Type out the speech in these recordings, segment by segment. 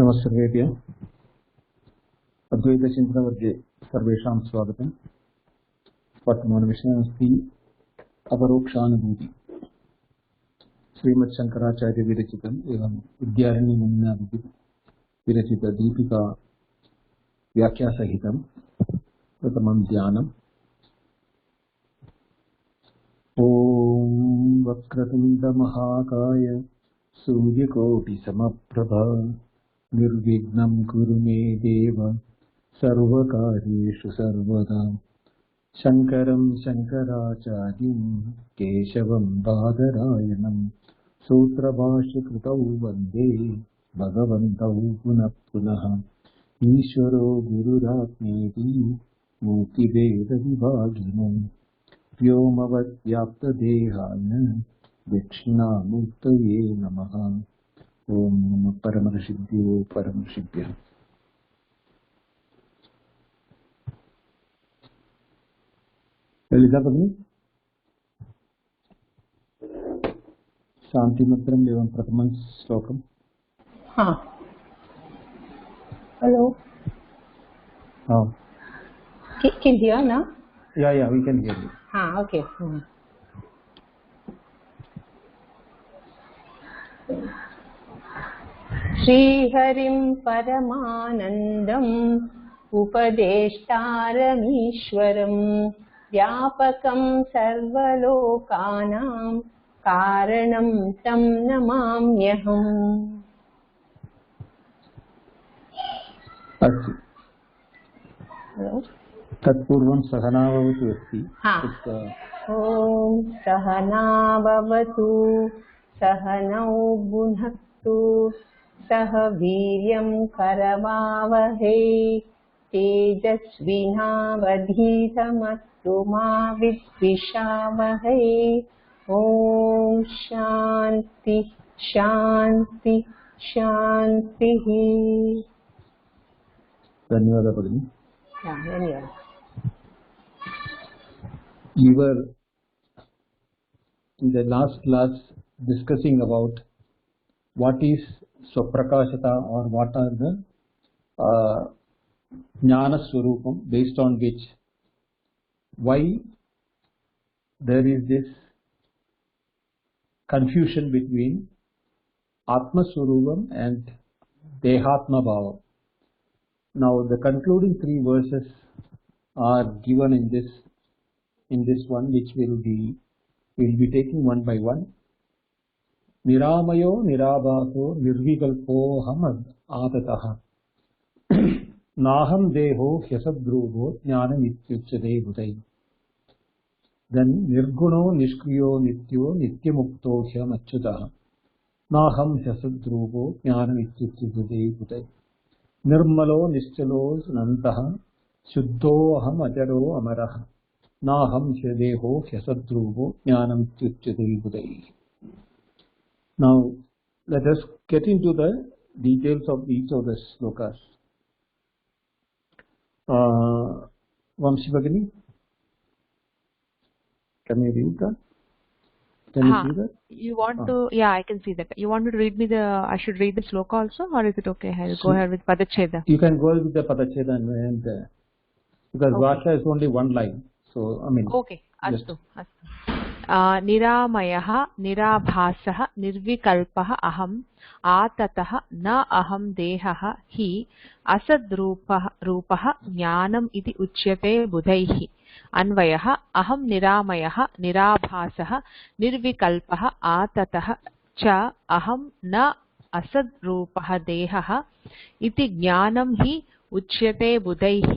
नमः सर्वेभ्यः। अद्वैतचिन्तनवर्गे सर्वेषां स्वागतम्। वर्तमानविषयः अस्ति अपरोक्षानुभूति। श्रीमच्छङ्कराचार्य विरचितम् एवं विद्यारण्यमुनिना विरचित दीपिका व्याख्यासहितं प्रथमं ध्यानम्। ॐ वक्रतुण्डमहाकाय सूर्यकोटिसमप्रभा निर्विघ्नं कुरु मे देव सर्वकार्येषु सर्वदा। शङ्करं शङ्कराचार्यं केशवं बादरायणं सूत्रभाष्यकृतौ वन्दे भगवन्तौ पुनः पुनः। ईश्वरो गुरुरात्मेति मूर्तिभेदविभागिनो व्योमवद्व्याप्तदेहाय दक्षिणामूर्तये नमः। ओम नमः परमर्षिभ्यो परमर्षिभ्यः। ललिता भगिनी शान्तिमन्त्रम् एवं प्रथमं श्लोकम्। हाँ, हेलो, हाँ, can hear now? yeah, we can hear you. हाँ, okay. श्रीहरिं परमानन्दम् उपदेष्टारमीश्वरं व्यापकं सर्वलोकानां कारणं तं नमाम्यहम्। अस्तु, तत्पूर्वं सहनाववतु अस्ति। ॐ सहनाववतु सहनौ भुनक्तु सह वीर्यं करवावहै तेजस्विनावधीतमस्तु मा विद्विषावहै। ॐ शान्ति शान्ति शान्तिः। धन्यवादः भगिनी। धन्यवादः। You were in the last class discussing about what is Swaprakashata, or what are the Jnana Swarupam, based on which, why there is this confusion between Atma Swarupam and Dehatma Bhava. Now the concluding three verses are given in this one, which we'll be taking one by one. Niramayo nirabhaso nirvikalpoham atatah naham deho hyasadruvo jnanam ityuchyate budai. Then nirguno nishkriyo nityo nityamukto hyam achyutah naham hyasadruvo jnanam ityuchyate budai. Nirmalo nischalo nantah shuddhoham ajaro amarah naham deho hyasadruvo jnanam ityuchyate budai. Now, let us get into the details of each of the slokas. Vamsi Bhagini, can you read that? Can you see that? You want to? Yeah, I can see that. You want me to read me I should read the sloka also, or is it okay? I'll go ahead with Padacheda. You can go with the Padacheda and because Vasha is only one line. So, I mean. Okay. Astu. निरामयः निराभासः निर्विकल्पः अहम् आततः न अहं देहः हि असद्रूपः ज्ञानम् इति उच्यते बुधैः। अन्वयः अहं निरामयः निराभासः निर्विकल्पः आततः च अहं न असद्रूपः देहः इति ज्ञानं हि उच्यते बुधैः।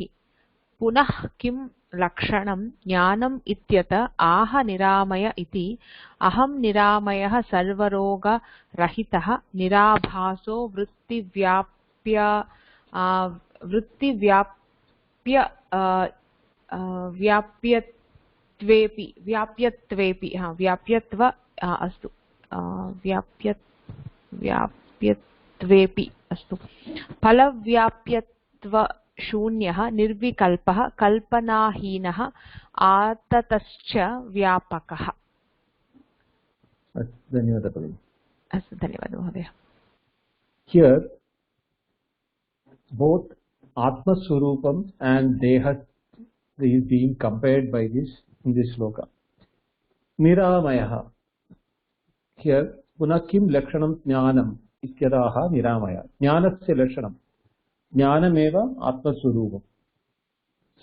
पुनः किं लक्षणं ज्ञानम् इत्यत आह निरामय इति। अहं निरामयः सर्वरोगरहितः निराभासो व्याप्यत्वेपि अस्तु फलव्याप्यत्व शून्यः निर्विकल्पः कल्पनाहीनः आततश्च व्यापकः। धन्यवादः भगिनी। अस्तु, धन्यवादः महोदय। Here both Atma Swarupam and Deha is being compared by this in this sloka. Niramayaha. Here, Puna Kim Lakshanam Jnanam Ityadaha Niramaya. Jnanasya Lakshanam. Jnanameva Atma Swarupam.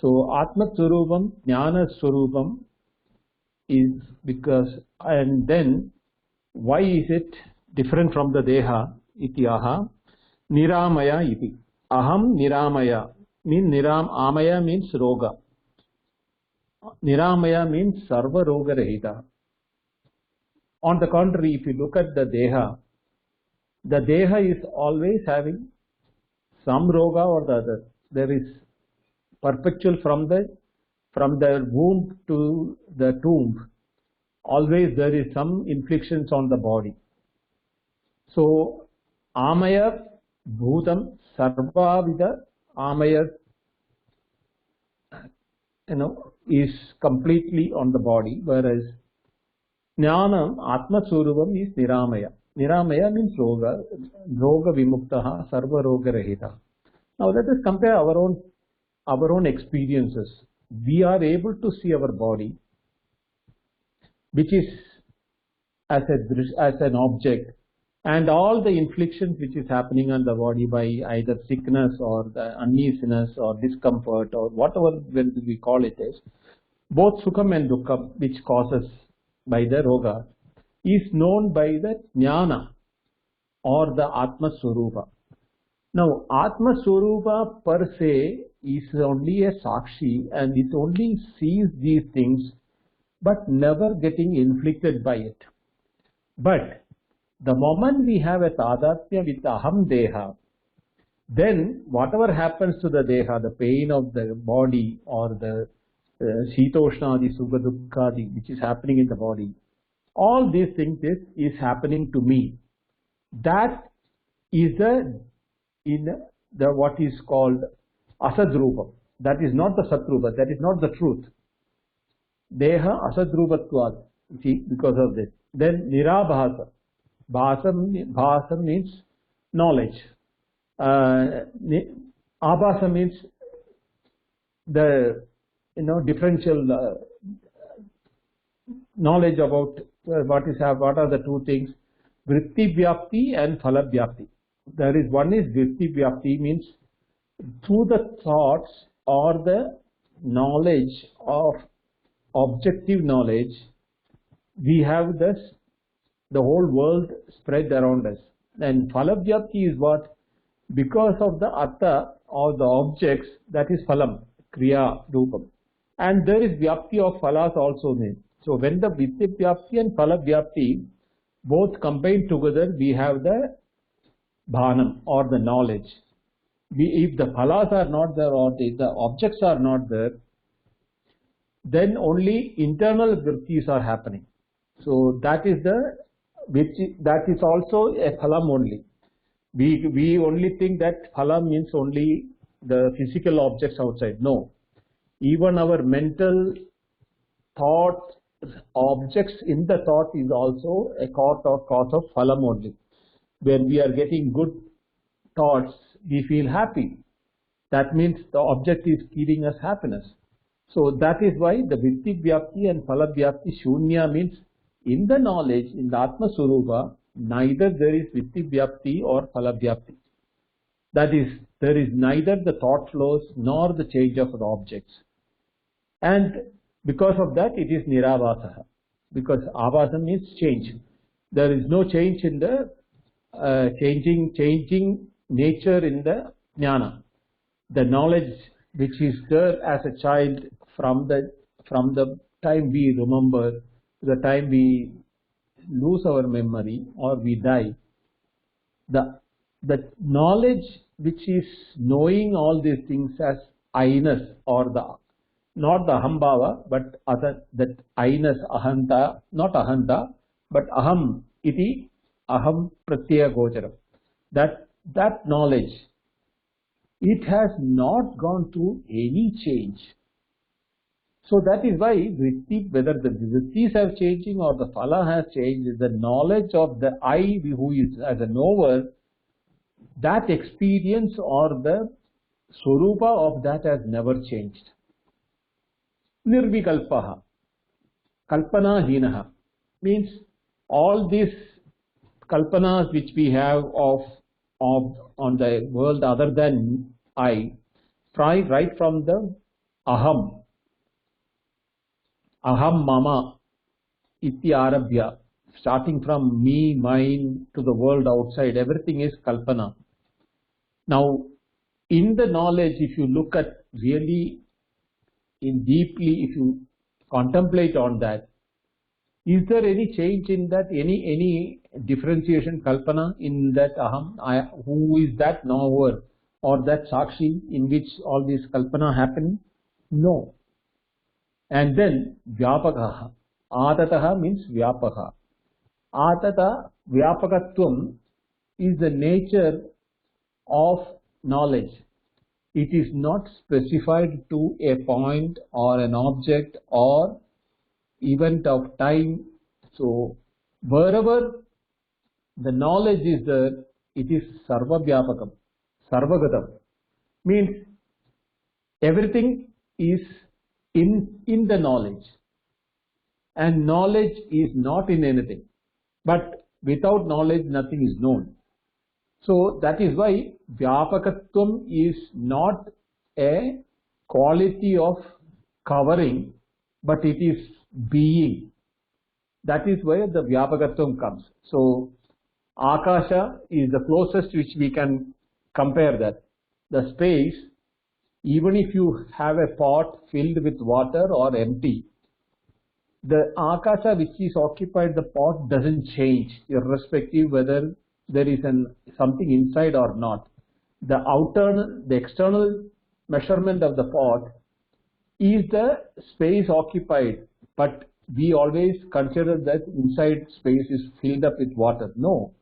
So, Atma Swarupam, Jnana Swarupam is because, and then why is it different from the Deha? Ityaha Niramaya iti. Aham Niramaya means Amaya means Roga. Niramaya means Sarva Roga Rahita. On the contrary, if you look at the Deha is always having some Roga or the other. There is perpetual from the womb to the tomb. Always there is some inflictions on the body. So, Amaya Bhutam Sarvavida Amaya, is completely on the body, whereas Jnanam Atma Swarupam is Niramaya. Niramaya means Roga Vimuktaha Sarva Roga Rahita. Now let us compare our own experiences. We are able to see our body, which is as an object, and all the inflictions which is happening on the body by either sickness or the uneasiness or discomfort or whatever we call it as, both Sukham and Dukkham, which causes by the Roga, is known by the Jnana or the Atma Swarupa. Now, Atma Swarupa per se is only a Sakshi and it only sees these things but never getting inflicted by it. But the moment we have a Tadatmya with Aham Deha, then whatever happens to the Deha, the pain of the body or the Shitoshnadi, Sukha Dukkhadi, which is happening in the body, all these things is happening to me. That is in the what is called Asadrupa. That is not the Satrupa, that is not the truth. Deha Asadrupatvāt, see, because of this. Then Nirabhasa. Bhasa means knowledge. Abhasa means the differential knowledge about what are the two things, Vritti Vyapti and Phala Vyapti. There is one is Vritti Vyapti, means through the thoughts or the knowledge of objective knowledge, we have the whole world spread around us. And Phala Vyapti is what? Because of the Atta or the objects, that is Phalam, Kriya, Rupam. And there is Vyapti of Phalas also named. So when the Vritti Vyapti and Phala Vyapti both combined together, we have the Bhanam or the knowledge. If the Phalas are not there or the objects are not there, then only internal Vrittis are happening. So that is also a Phalam only. We only think that Phalam means only the physical objects outside. No. Even our mental thought, objects in the thought is also a cause of Phalam only. When we are getting good thoughts, we feel happy. That means the object is giving us happiness. So that is why the Vritti Vyapti and Phala Vyapti Shunya means in the knowledge, in the Atma Swarupa, neither there is Vritti Vyapti or Phala Vyapti. That is, there is neither the thought flows nor the change of the objects. And because of that, it is Nirabhasaha. Because Abhasa means change. There is no change in the changing nature in the Jnana. The knowledge which is there as a child from the time we remember to the time we lose our memory or we die, the knowledge which is knowing all these things as I-ness or not the ahambhava, but that I-ness, ahanta, not ahanta, but aham iti, aham pratyaya gocharam. That knowledge, it has not gone through any change. So that is why vritti, whether the vrittis have changing or the phala has changed, the knowledge of the I who is as a knower that experience or the Swarupa of that has never changed. Nirvikalpaha, Kalpana Hinaha, means all these kalpanas which we have of on the world other than I, right from the aham mama iti arabhya, starting from me, mine to the world outside, everything is kalpana. Now, in the knowledge, if you look at really in deeply, if you contemplate on that, is there any change in that, any differentiation, kalpana, in that aham? Who is that knower or that sakshi in which all this kalpana happening? No. And then vyapakaha. Atataha means vyapaka. Atata vyapakatvam is the nature of knowledge. It is not specified to a point or an object or event of time. So wherever the knowledge is there, it is sarva vyapakam, sarvagatam. Means everything is in the knowledge, and knowledge is not in anything, but without knowledge nothing is known. So that is why vyapakatvam is not a quality of covering, but it is being. That is where the vyapakatvam comes. So akasha is the closest which we can compare that. The space, even if you have a pot filled with water or empty, the akasha which is occupied the pot doesn't change irrespective whether there is something inside or not. The external measurement of the pot is the space occupied, but we always consider that inside space is filled up with water. No.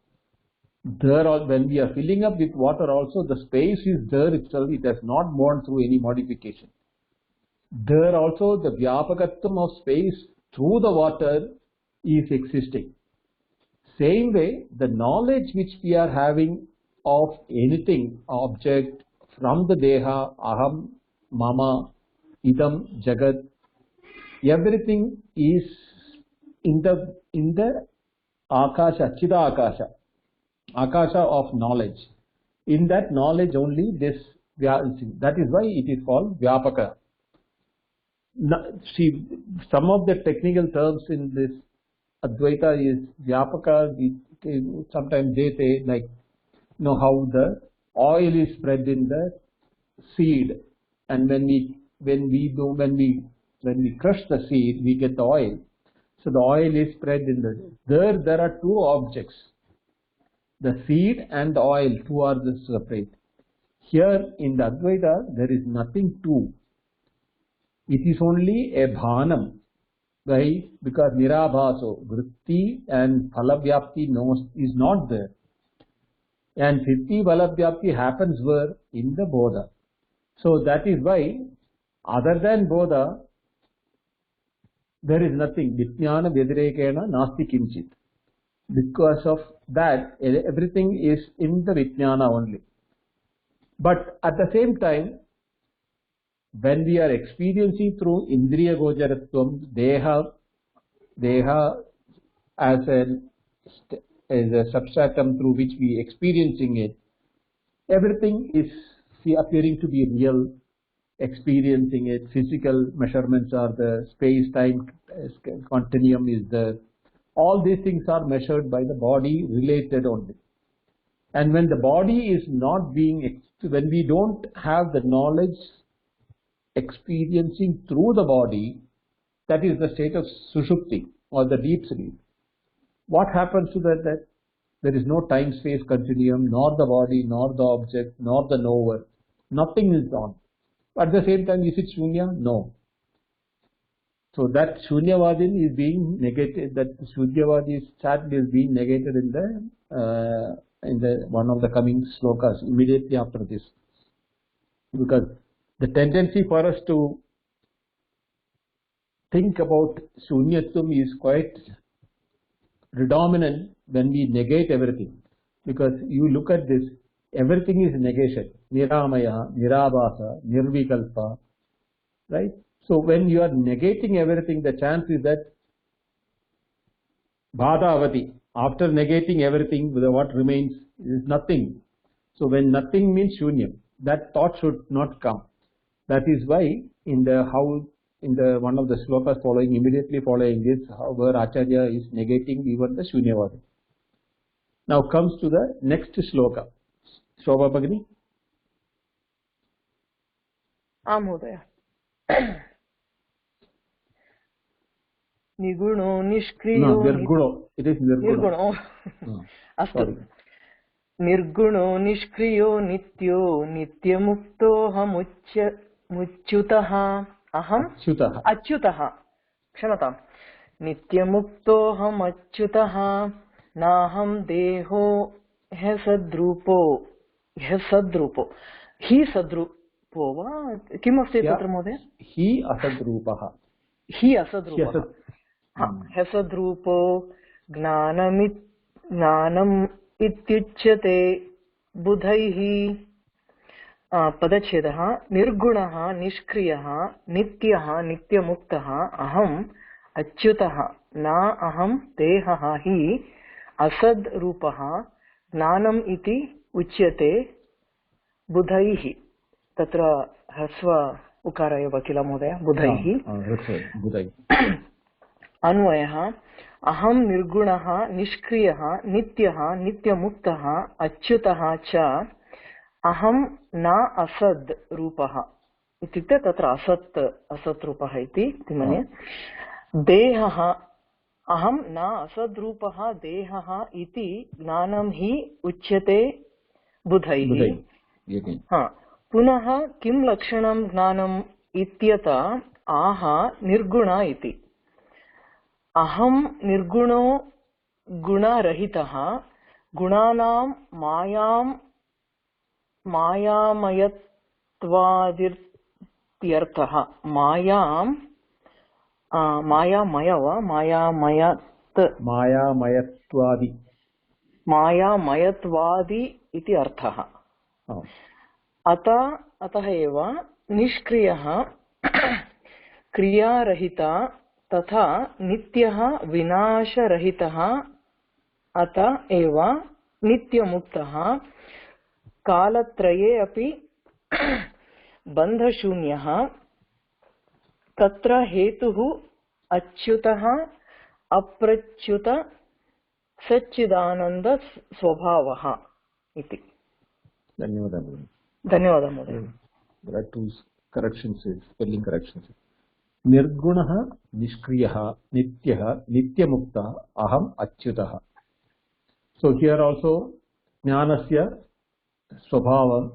When we are filling up with water also, the space is there itself. It has not moved through any modification. There also the vyapakatvam of space through the water is existing. Same way, the knowledge which we are having of anything, object, from the deha, aham, mama, idam, jagat, everything is in the akasha, chida akasha, akasha of knowledge. In that knowledge only this, that is why it is called vyapaka. See, some of the technical terms in this Advaita is vyapaka. Sometimes they say, like, you know, how the oil is spread in the seed, and when we crush the seed, we get the oil. So the oil is spread in there are two objects, the seed and the oil. Two are separate. Here in the Advaita, there is nothing two. It is only a bhanam. Right? Because nirabhaso, vritti and phalavyapti is not there. And vritti phalavyapti happens where? In the bodha. So that is why, other than bodha, there is nothing. Vijnana vyadirekena nasti kinchit. Because of that, everything is in the vijnana only. But at the same time, when we are experiencing through indriya gocharatvam, deha as a substratum through which we experiencing it, everything is appearing to be real, experiencing it. Physical measurements are the space-time continuum is the. All these things are measured by the body related only. And when the body is not being, when we don't have the knowledge experiencing through the body, that is the state of sushupti or the deep sleep. What happens to that? There is no time-space continuum, nor the body, nor the object, nor the knower. Nothing is on. At the same time, is it shunya? No. So that shunyavadin is being negated. That shunyavadi sadly is being negated in the one of the coming slokas immediately after this, because the tendency for us to think about shunyatvam is quite predominant when we negate everything. Because you look at this, everything is negation. Niramaya, Nirabhasa, Nirvikalpa, right? So when you are negating everything, the chance is that Bhadavati, after negating everything, what remains is nothing. So when nothing means shunyam, that thought should not come. That is why in the one of the slokas following, immediately following this, where Acharya is negating even the Shunyavada. Now comes to the next sloka. Shobha Bhagini. Mhodaya. Niguno Nishkriyo. No, Nirguno. It is Nirguno. Nirguno. Astu. Nirguno Nishkriyo Nityo Nityamukto Muchyutaha Aham Achyutaha. Kshamata. Nityamuktoham Achyutaha Naham Deho Hesadrupo. He Sadrupo va? Kim अस्ति तत्र महोदय? He Asadrupaha. He Asadrupaha. Hesadrupo Gnanam ityuchyate budhaihi. पदच्छेदः निर्गुणः निष्क्रियः नित्यः नित्यमुक्तः अहम् अच्युतः न अहं देहः हि असद् रूपः ज्ञानम् इति उच्यते बुधैः. तत्र ह्रस्व उकार एव किल महोदय? बुधैः. अन्वयः अहं निर्गुणः निष्क्रियः नित्यः नित्यमुक्तः अच्युतः च अहं न असद् रूपः. इत्युक्ते तत्र असत् रूपः इति मन्ये. देहः अहं न असद् रूपः देहः इति ज्ञानं हि उच्यते बुधैः. पुनः किं लक्षणं ज्ञानम् इत्यतः आह निर्गुण इति. अहं निर्गुणो गुणरहितः गुणानां मायामयत्वादित्यर्थः. मायामयत्वादि इति अर्थः. अतः एव निष्क्रियः क्रियारहिता तथा नित्यः विनाशरहितः अतः एव नित्यमुक्तः कालत्रये अपि बन्धशून्यः. तत्र हेतुः अच्युतः अप्रच्युत सच्चिदानन्द स्वभावः इति. धन्यवादः महोदय. There are two corrections, spelling corrections. Nirgunah Nishkriyah Nityah Nityamukta Aham Achyutah. So here also Jnanasya Swabhava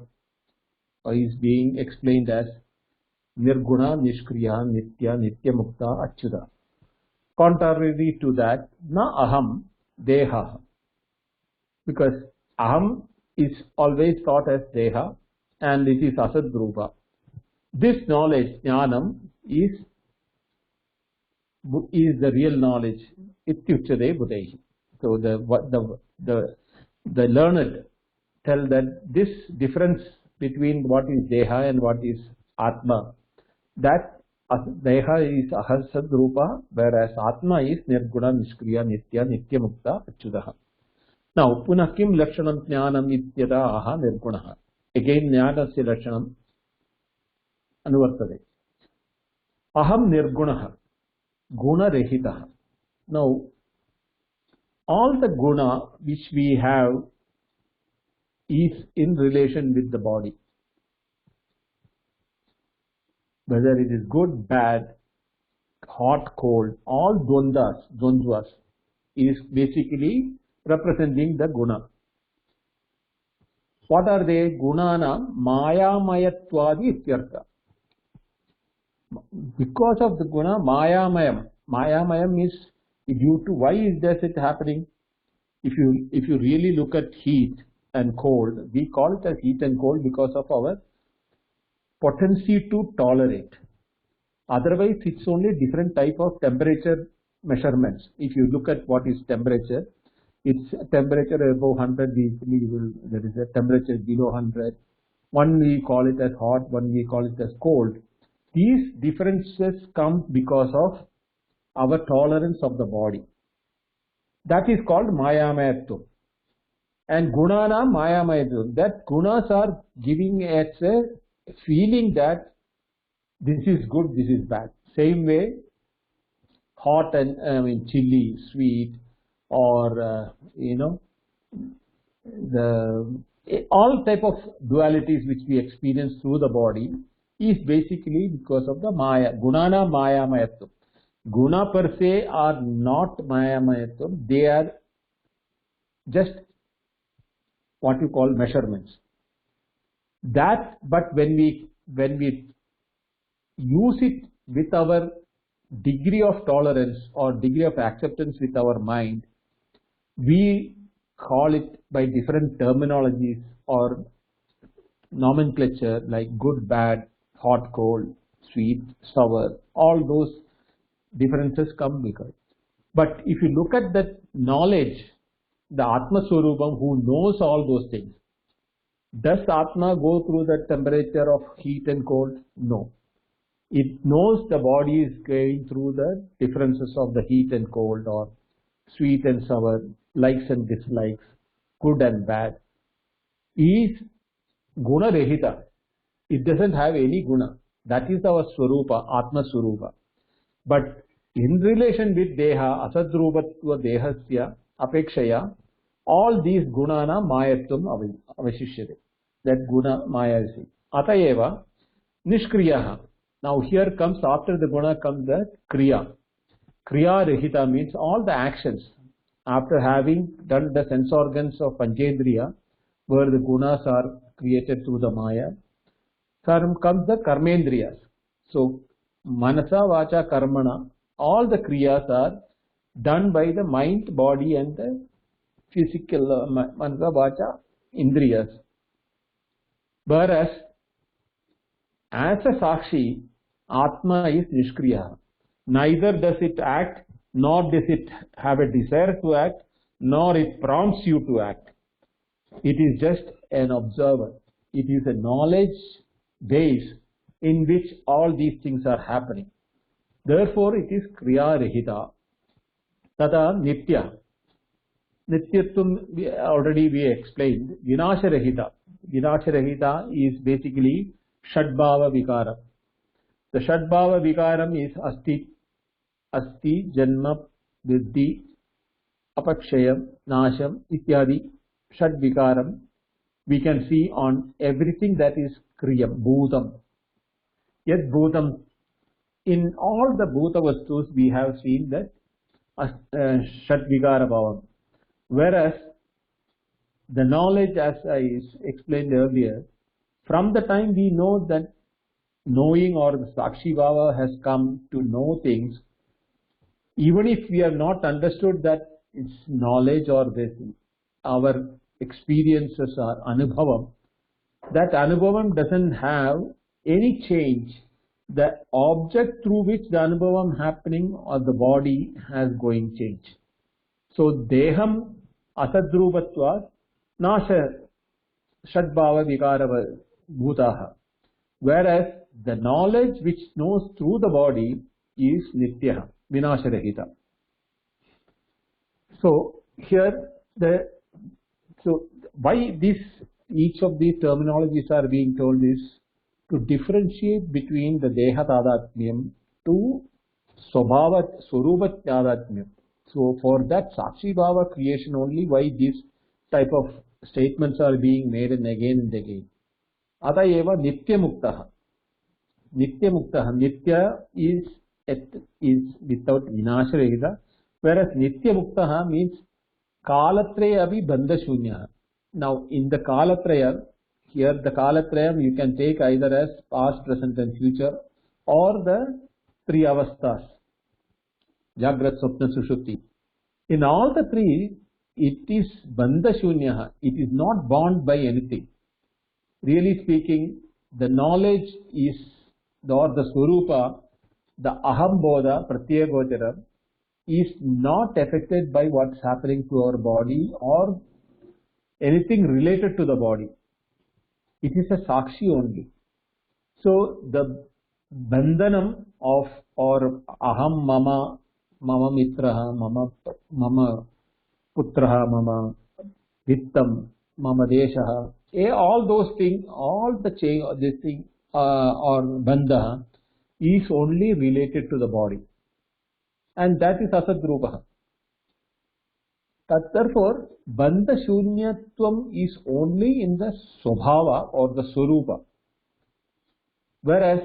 is being explained as Nirguna Nishkriya Nitya Nityamukta Achyuta. Contrary to that, Na Aham Deha, because Aham is always thought as Deha and it is Asad Rupa. This knowledge, Jnanam, is the real knowledge. Ityuchade Budhaihi. So the learned tell that this difference between what is Deha and what is Atma, that Deha is Ahasad Rupa, whereas Atma is Nirguna Nishkriya Nitya Nityamukta Achyudaha. Now, Punah Kim Lakshanam Jnanam Ityada Aha Nirgunaha. Again, Jnanasya Lakshanam Anuvartade. Aham Nirgunaha Guna Rehitaha. Now, all the guna which we have is in relation with the body. Whether it is good, bad, hot, cold, all dvandvas is basically representing the guna. What are they? Gunana mayamayatwadi ityartha. Because of the guna mayamayam. Mayamayam is due to why is it happening? If you really look at heat and cold, we call it as heat and cold because of our potency to tolerate. Otherwise, it's only different type of temperature measurements. If you look at what is temperature, Its temperature above 100, there is a temperature below 100. One we call it as hot, one we call it as cold. These differences come because of our tolerance of the body. That is called Mayamayatvam. And Gunana Mayamayatvam. That gunas are giving us a feeling that this is good, this is bad. Same way, hot and chilly, sweet, or all type of dualities which we experience through the body is basically because of the Maya. Gunana Mayamayatvam. Guna per se are not Mayamayatvam. They are just what you call measurements. But when we use it with our degree of tolerance or degree of acceptance with our mind, we call it by different terminologies or nomenclature like good, bad, hot, cold, sweet, sour. All those differences come because. But if you look at that knowledge, the Atma Swarupam who knows all those things, does Atma go through the temperature of heat and cold? No. It knows the body is going through the differences of the heat and cold, or sweet and sour, likes and dislikes, good and bad. Is Guna Rehita. It doesn't have any guna. That is our Swarupa, Atma Swarupa. But in relation with Deha, Asadrubatva Dehasya, Apekshaya, all these gunana mayatvam avashishyate. That guna maya is. Atayeva nishkriyaha. Now here comes, after the guna comes the kriya. Kriya rehita means all the actions. After having done the sense organs of Panchendriya, where the gunas are created through the maya, comes the karmendriyas. So manasa, vacha, karmana, all the kriyas are done by the mind, body and the physical manasa, vacha, indriyas. Whereas as a sakshi, Atma is nishkriya. Neither does it act, nor does it have a desire to act, nor it prompts you to act. It is just an observer. It is a knowledge base in which all these things are happening. Therefore, it is kriya rehita. Tata nitya. Nityatvam already we explained. Vinasha rehita. Vinasha rehita is basically Shadbhava Vikaram. The Shadbhava Vikaram is Asti, Janma, Vidhi, Apakshayam, Nasham, Ityadi, Shad Vikaram. We can see on everything that is Kriyam, Bhutam. Yet Bhutam, in all the Bhuta Vastus we have seen that Shad Vikara Bhavam. Whereas the knowledge, as I explained earlier, from the time we know that knowing or the Sakshi Bhava has come to know things, even if we have not understood that it's knowledge or this, our experiences are Anubhavam, that Anubhavam doesn't have any change. The object through which the Anubhavam happening or the body has going change. So Deham Asadruvatva Nasha Shadbhava Vikara Bhutaha. Whereas the knowledge which knows through the body is Nityaha, Vinasharahita. So here so why each of these terminologies are being told is to differentiate between the Deha Tadatmyam to Swabhava Swarupa Tadatmyam. So for that Sakshi Bhava creation only, why these type of statements are being made and again. Atayeva Nitya Muktaha. Nitya Muktaha. Nitya is without Vinasha Rehita, whereas Nitya Muktaha means Kalatraya Abhi Bandha Shunya. Now in the Kalatraya, here the Kalatrayam you can take either as past, present and future, or the three avasthas, Jagrat, Swapna, Sushupti. In all the three, it is Bandha Shunyaha. It is not bound by anything. Really speaking, the knowledge or the Swarupa, the Aham Bodha, Pratyagochara, is not affected by what's happening to our body or anything related to the body. It is a sakshi only. So the bandhanam of or aham mama, mama mitraha, mama putraha, mama vittam, mama deshaha, all those things, all the chain, this thing or bandha is only related to the body, and that is asadrupaha. Therefore, bandha shunyatvam is only in the swabhava or the swarupa. Whereas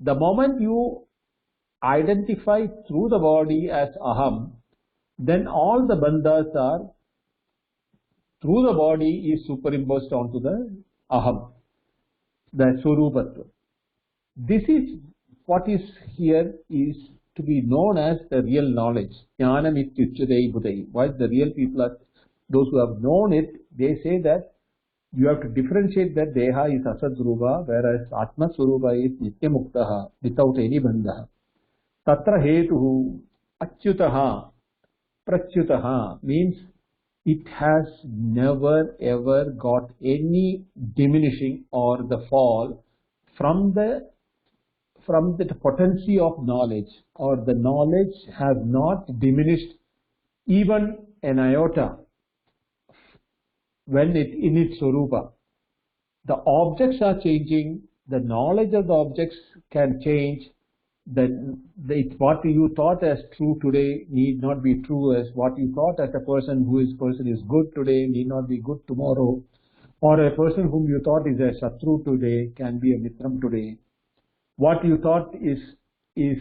the moment you identify through the body as aham, then all the bandhas are through the body is superimposed onto the aham, the swarupatva. This is what is here is to be known as the real knowledge. Jnanam ityuchyate budhai. Why the real people are those who have known it, they say that you have to differentiate that deha is asadrupa, whereas atma swarupa is nityamuktaha, without any bandha. Tatra hetuhu achyutaha prachyutaha means it has never ever got any diminishing or the fall from the potency of knowledge, or the knowledge has not diminished even an iota when it in its swarupa. The objects are changing, the knowledge of the objects can change, what you thought as true today need not be true as what you thought as a person is good today need not be good tomorrow, or a person whom you thought is a shatru today can be a mitram today. What you thought is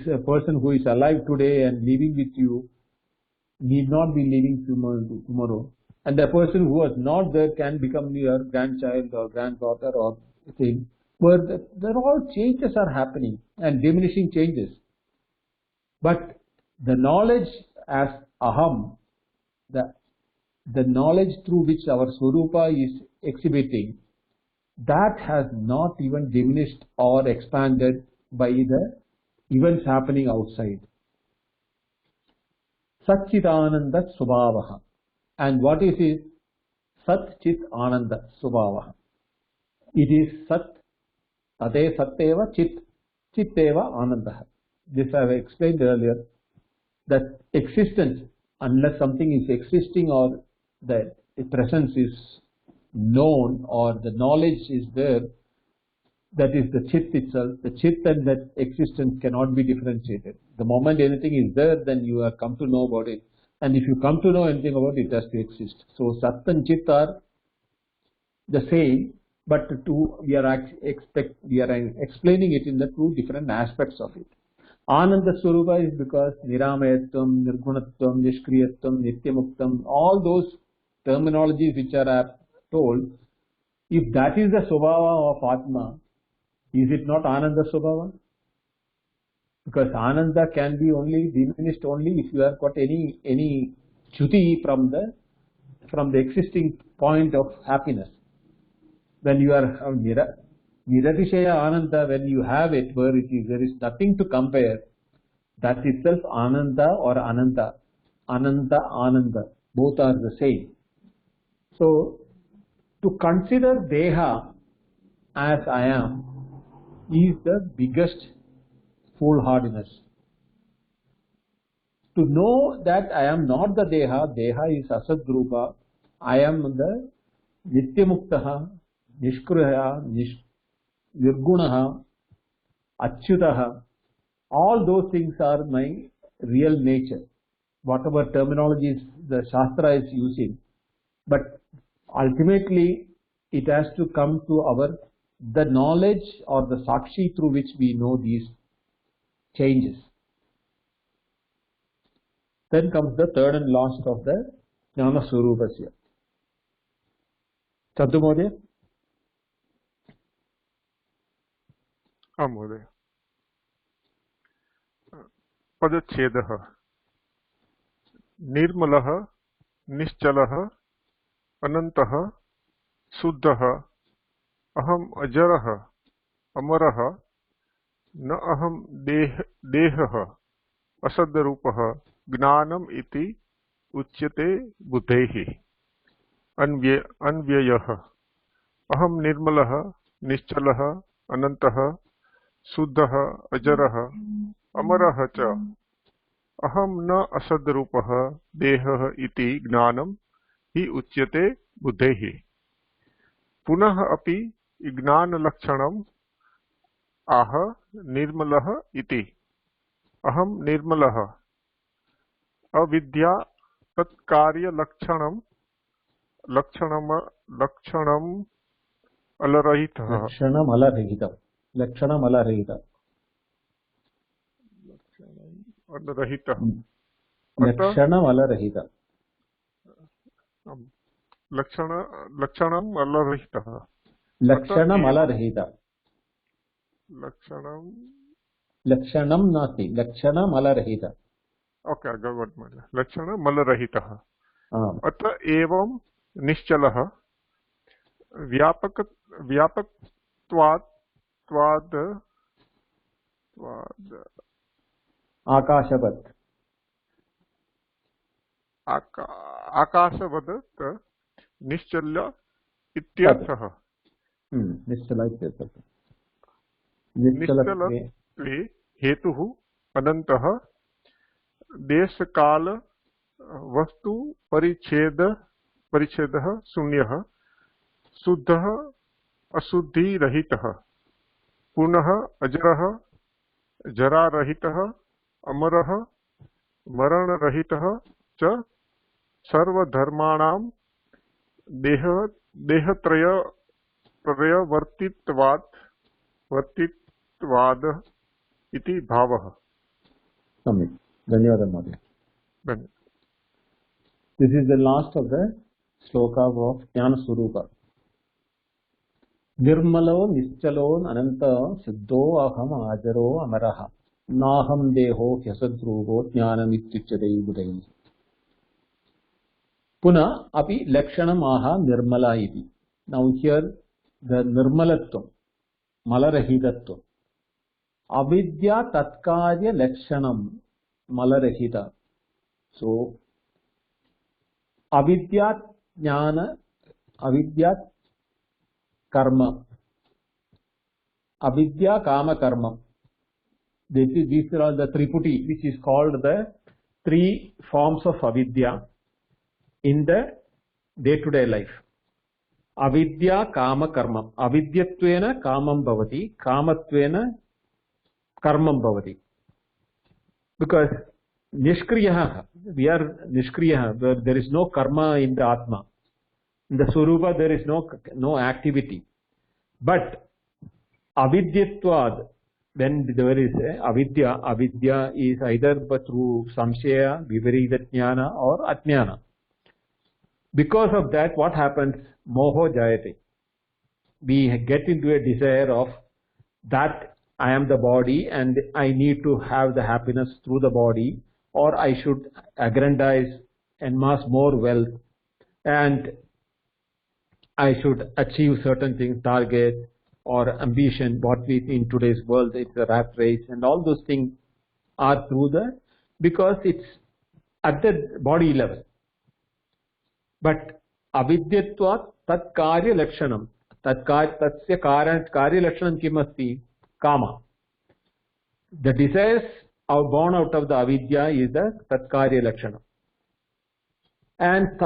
a person who is alive today and living with you need not be living tomorrow. And the person who was not there can become your grandchild or granddaughter or thing. Where there all changes are happening and diminishing changes. But the knowledge as aham, the knowledge through which our swarupa is exhibiting, that has not even diminished or expanded by the events happening outside. Satchitananda Swabhavaha. And what is it? Sat Chit Ananda Swabhavaha. It is Sat, Tate Satteva Chit, Chitteva Ananda. This I have explained earlier, that existence, unless something is existing or the presence is known or the knowledge is there, that is the chit itself. The chit and that existence cannot be differentiated. The moment anything is there, then you have come to know about it. And if you come to know anything about it, it has to exist. So Sat and Chit are the same, but we are explaining it in the two different aspects of it. Ananda Swarupa is because Niramayatvam, Nirgunatvam, Nishkriyatvam, Nityamuktam, all those terminologies which are told, if that is the Swabhava of Atma, is it not Ananda Swabhava? Because Ananda can be only diminished only if you have got any chuti from the existing point of happiness. When you are Niratishaya Ananda, when you have it where there is nothing to compare, that itself Ananda or Ananda. Ananda, both are the same. So to consider Deha as I am is the biggest foolhardiness. To know that I am not the Deha is Asadrupa, I am the Nityamuktaha, Nishkriya, Nirgunaha, Achyutaha, all those things are my real nature. Whatever terminologies the Shastra is using, but ultimately it has to come to the knowledge or the sakshi through which we know these changes. Then comes the third and last of the Jnana Swarupasya. Chandu Mohdaya? महोदय पदच्छेदः निर्मलः निश्चलः अनन्तः शुद्धः अहम् अजरः अमरः न अहं देहः असद्रूपः ज्ञानम् इति उच्यते बुद्धेः। अन्व्ययः अहं निर्मलः निश्चलः अनन्तः शुद्धः अजरः अमरः च अहं न असद्रूपः देहः इति ज्ञानं हि उच्यते बुद्धेः। पुनः अपि ज्ञानलक्षणम् आह निर्मलः इति। अहं निर्मलः अविद्या तत्कार्यलक्षणं लक्षणम् अलरहितः। लक्षणमलरहितम् अलरहितः लक्षणमलरहितम् लक्षणम् अलरहितः। लक्षणमलरहितम् लक्षणं नास्ति लक्षणमलरहितम्। ओके लक्षणमलरहितः। अत एवं निश्चलः व्यापकत्वात् आकाशवत् आकाशवत् निश्चल्य इत्यर्थः। निश्चल इत्यर्थः। निश्चलत्वे हेतुः अनन्तः देशकाल वस्तु परिच्छेदः शून्यः शुद्धः अशुद्धिरहितः पुनः अजरः जरारहितः अमरः मरणरहितः च सर्वधर्माणां देहत्रयवर्तित्वाद् इति भावः। सम्यक् धन्यवादः महोदय। This is the last of the sloka of Jnana Swarupa. Nirmalo nischalo ananta siddho aham ajaro amaraha naham deho hyasadrugo jnanam ityuchyate buddhaihi. Puna api lakshanam aha nirmala iti. Now here the nirmalatvam, malarahitatvam. Avidya tatkarya lakshanam malarahita. So avidya jnana, avidya karma, avidya kama karma. These are all the triputi, which is called the three forms of avidya in the day-to-day life. Avidya kama karma. Avidyatvena kamam bhavati, kamatvena karmam bhavati. Because nishkriyaha, we are nishkriyaha, there is no karma in the Atma. In the Swarupa there is no activity. But avidyatvad, when there is avidya, avidya is either through samshaya, viparita jnana or ajnana. Because of that, what happens? Moho jayate. We get into a desire of that I am the body and I need to have the happiness through the body, or I should aggrandize and amass more wealth, and I should achieve certain things, target or ambition. What we see in today's world, it's a rat race, and all those things are through because it's at the body level. But avidyatvat tat karya lakshanam, tasya karya lakshanam kim asti? Kama. The desires are born out of the avidya is the tatkarya lakshana. And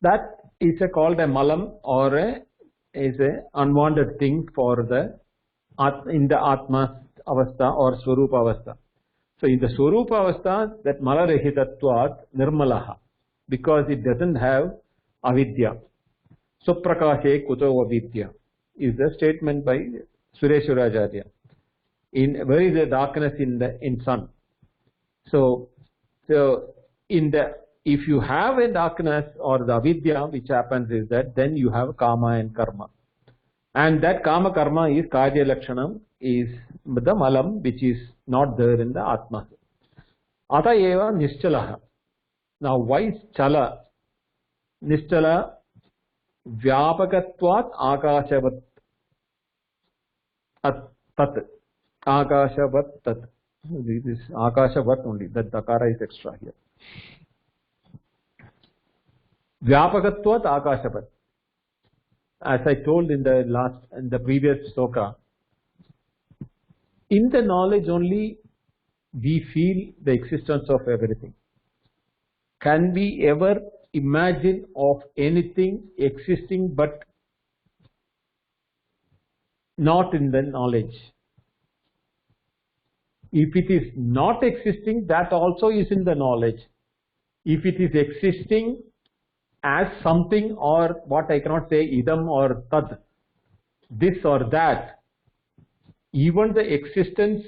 that is called a malam, or is a unwanted thing for in the atma avastha or swarupa avastha. So in the swarupa avastha, that malarahitatvat nirmalaha, because it doesn't have avidya. So prakashe kuto avidya is the statement by Sureshwaracharya. Where is the darkness in sun? So if you have a darkness or the avidya, which happens is that then you have kama and karma, and that kama karma is karya lakshanam, is the malam which is not there in the atma. Ata eva nischalaha. Now why chala? Nischala vyapakatvat akashavat tat, akashavat tat. This Akashavat only, that Dakara is extra here. Vyapakatvat Akashavat. As I told in the previous sloka, in the knowledge only we feel the existence of everything. Can we ever imagine of anything existing but not in the knowledge? If it is not existing, that also is in the knowledge. If it is existing as something, or what I cannot say, idam or tad, this or that, even the existence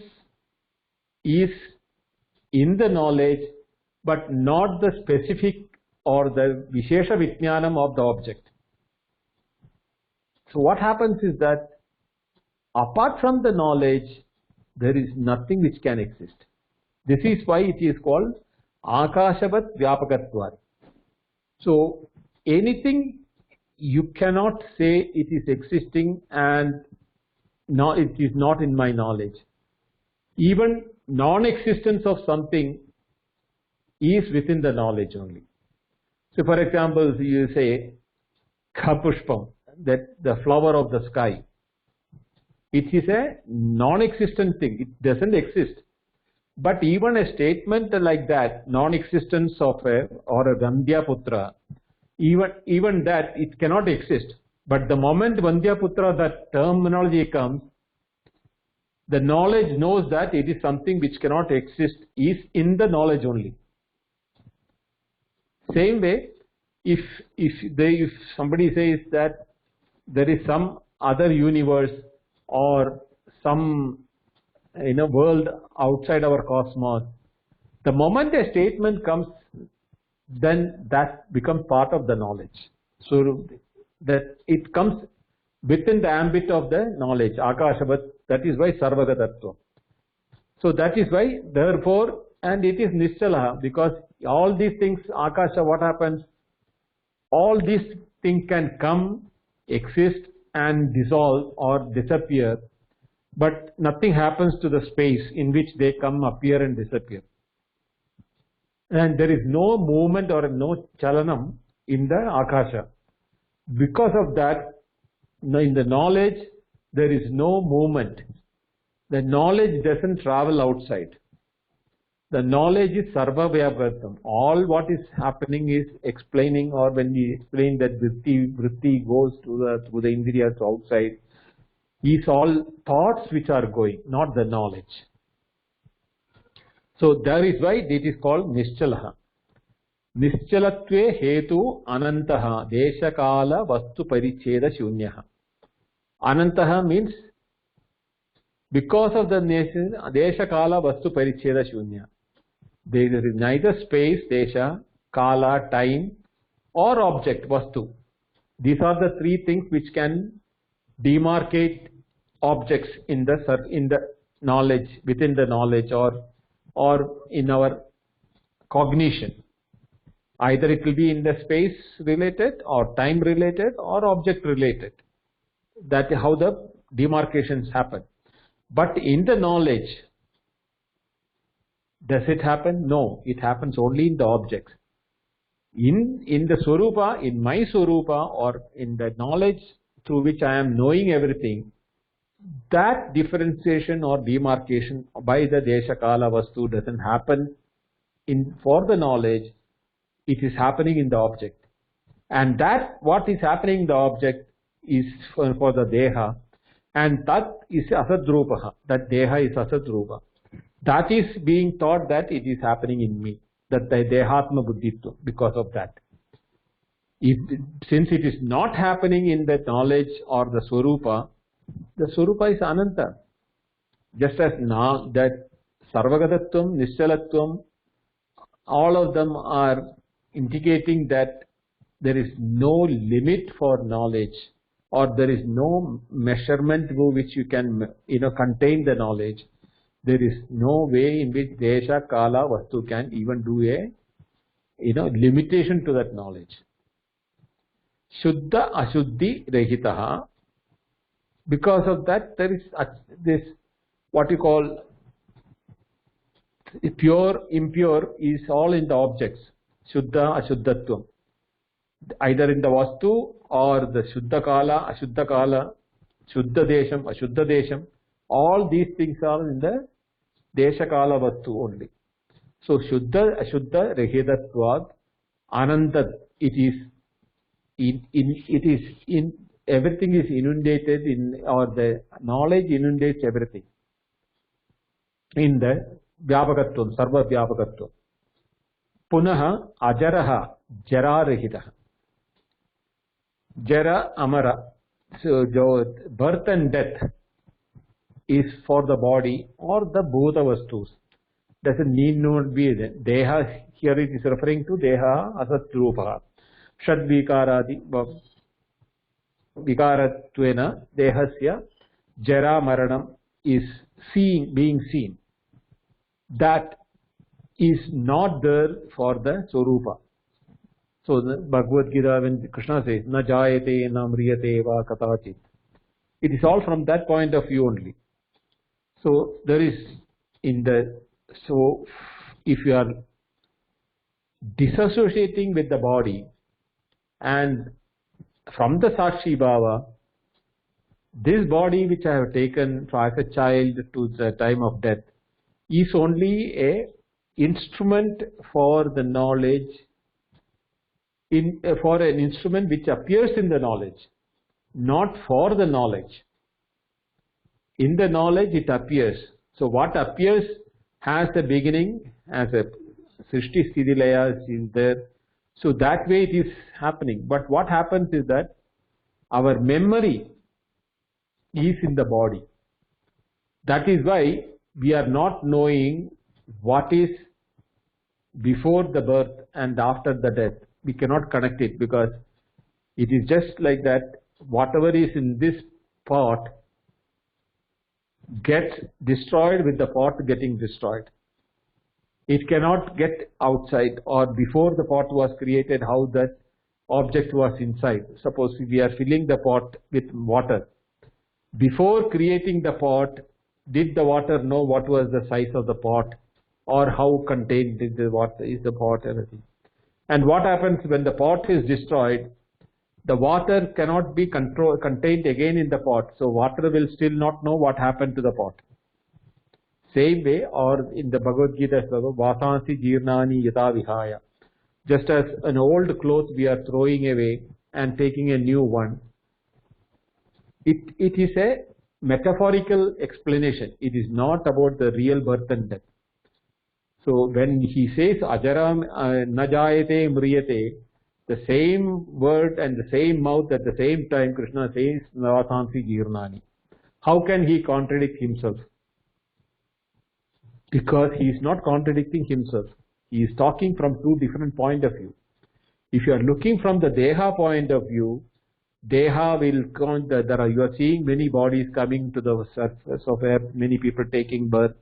is in the knowledge, but not the specific or the Vishesha Vijnanam of the object. So what happens is that apart from the knowledge, there is nothing which can exist. This is why it is called Akashavat Vyapakatvat. So anything you cannot say it is existing and it is not in my knowledge. Even non-existence of something is within the knowledge only. So for example, you say Kapushpam, that the flower of the sky. It is a non-existent thing. It doesn't exist. But even a statement like that, non-existence of a Vandhyaputra, even that, it cannot exist. But the moment Vandhyaputra, that terminology comes, the knowledge knows that it is something which cannot exist, is in the knowledge only. Same way, if somebody says that there is some other universe or some world outside our cosmos, the moment a statement comes, then that becomes part of the knowledge. So that it comes within the ambit of the knowledge, Akashavat. That is why Sarvagatattva. So that is why, therefore, and it is Nischalaha, because all these things, Akasha, what happens? All these things can come, exist and dissolve or disappear, but nothing happens to the space in which they come, appear and disappear. And there is no movement or no chalanam in the Akasha. Because of that, in the knowledge, there is no movement. The knowledge doesn't travel outside. The knowledge is Sarva Vyapakatam. All what is happening is explaining, or when we explain that vritti goes through the indriyas outside, is all thoughts which are going, not the knowledge. So that is why it is called Nischalaha. Nischalatve hetu anantaha deshakala vastu paricheda shunyaha. Anantaha means because of the nation, deshakala vastu paricheda shunya. There is neither space, desha, kala, time, or object, vastu. These are the three things which can demarcate objects in the knowledge, within the knowledge, or in our cognition. Either it will be in the space related, or time related, or object related. That is how the demarcations happen. But in the knowledge, does it happen? No, it happens only in the objects. In the Swarupa, in my Swarupa, or in the knowledge through which I am knowing everything, that differentiation or demarcation by the Desha Kala Vastu doesn't happen for the knowledge. It is happening in the object. And that what is happening in the object is for the Deha. And that is Asadrupaha. That Deha is Asadrupa. That is being taught that it is happening in me. That the Dehatma Buddhitva, because of that. Since it is not happening in the knowledge or the Swarupa is Ananta. Just as now that Sarvagatattvam, Nischalatvam, all of them are indicating that there is no limit for knowledge, or there is no measurement through which you can contain the knowledge. There is no way in which Desha, Kala, Vastu can even do a limitation to that knowledge. Shuddha Ashuddhi Rehitaha. Because of that, there is this what you call pure, impure is all in the objects. Shuddha, Ashuddhatvam. Either in the Vastu or the Shuddha Kala, Ashuddha Kala, Shuddha Desham, Ashuddha Desham. All these things are in the Desha Kala Vastu only. So Shuddha, Ashuddha, Rehidatvad, Ananda, it is in everything is inundated in, or the knowledge inundates everything in the Vyapakatvam, Sarva Vyapakatvam. Punaha Ajaraha, Jara Rehitaha. Jara Amara. So birth and death is for the body or the Bhuta Vastus. Doesn't need not be Deha. Here it is referring to Deha Asat Rupa. Shad Vikaradi Vikarattvena Dehasya Jara Maranam is being seen. That is not there for the Swarupa. So the Bhagavad Gita, when Krishna says, Na jayate na mriyate va katachit, it is all from that point of view only. So there is so if you are disassociating with the body and from the Sakshi Bhava, this body which I have taken as a child to the time of death is only a instrument for the knowledge, for an instrument which appears in the knowledge, not for the knowledge. In the knowledge it appears. So what appears has a beginning, as a Srishti Sthiti Laya is there. So that way it is happening. But what happens is that our memory is in the body. That is why we are not knowing what is before the birth and after the death. We cannot connect it because it is just like that. Whatever is in this pot gets destroyed with the pot getting destroyed. It cannot get outside, or before the pot was created, how that object was inside. Suppose we are filling the pot with water. Before creating the pot, did the water know what was the size of the pot, or how contained is the water, is the pot, everything? And what happens when the pot is destroyed? The water cannot be contained again in the pot, so water will still not know what happened to the pot. Same way, or in the Bhagavad Gita, Vasansi Jirnani Yata Vihaya. Just as an old cloth we are throwing away and taking a new one, it is a metaphorical explanation. It is not about the real birth and death. So when he says Ajaram Najayate Mriyate, the same word and the same mouth at the same time Krishna says Vasansi Jirnani. How can he contradict himself? Because he is not contradicting himself. He is talking from two different points of view. If you are looking from the Deha point of view, Deha will you are seeing many bodies coming to the surface of earth, many people taking birth,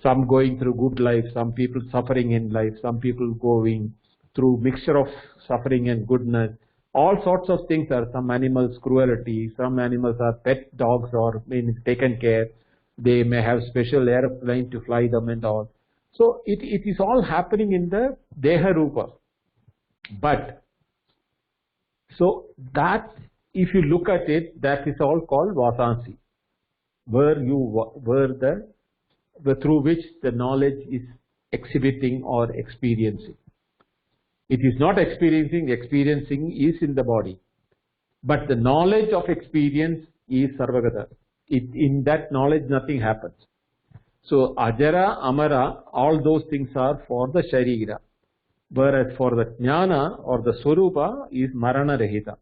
some going through good life, some people suffering in life, some people going through mixture of suffering and goodness. All sorts of things are, some animals cruelty, some animals are pet dogs or being taken care. They may have special airplane to fly them and all. So it is all happening in the Deha Rupa. But so that if you look at it, that is all called Vasansi, through which the knowledge is exhibiting or experiencing. It is not experiencing is in the body. But the knowledge of experience is Sarvagata. In that knowledge nothing happens. So Ajara, Amara, all those things are for the Sharira. Whereas for the Jnana or the Swarupa is Marana Rahita.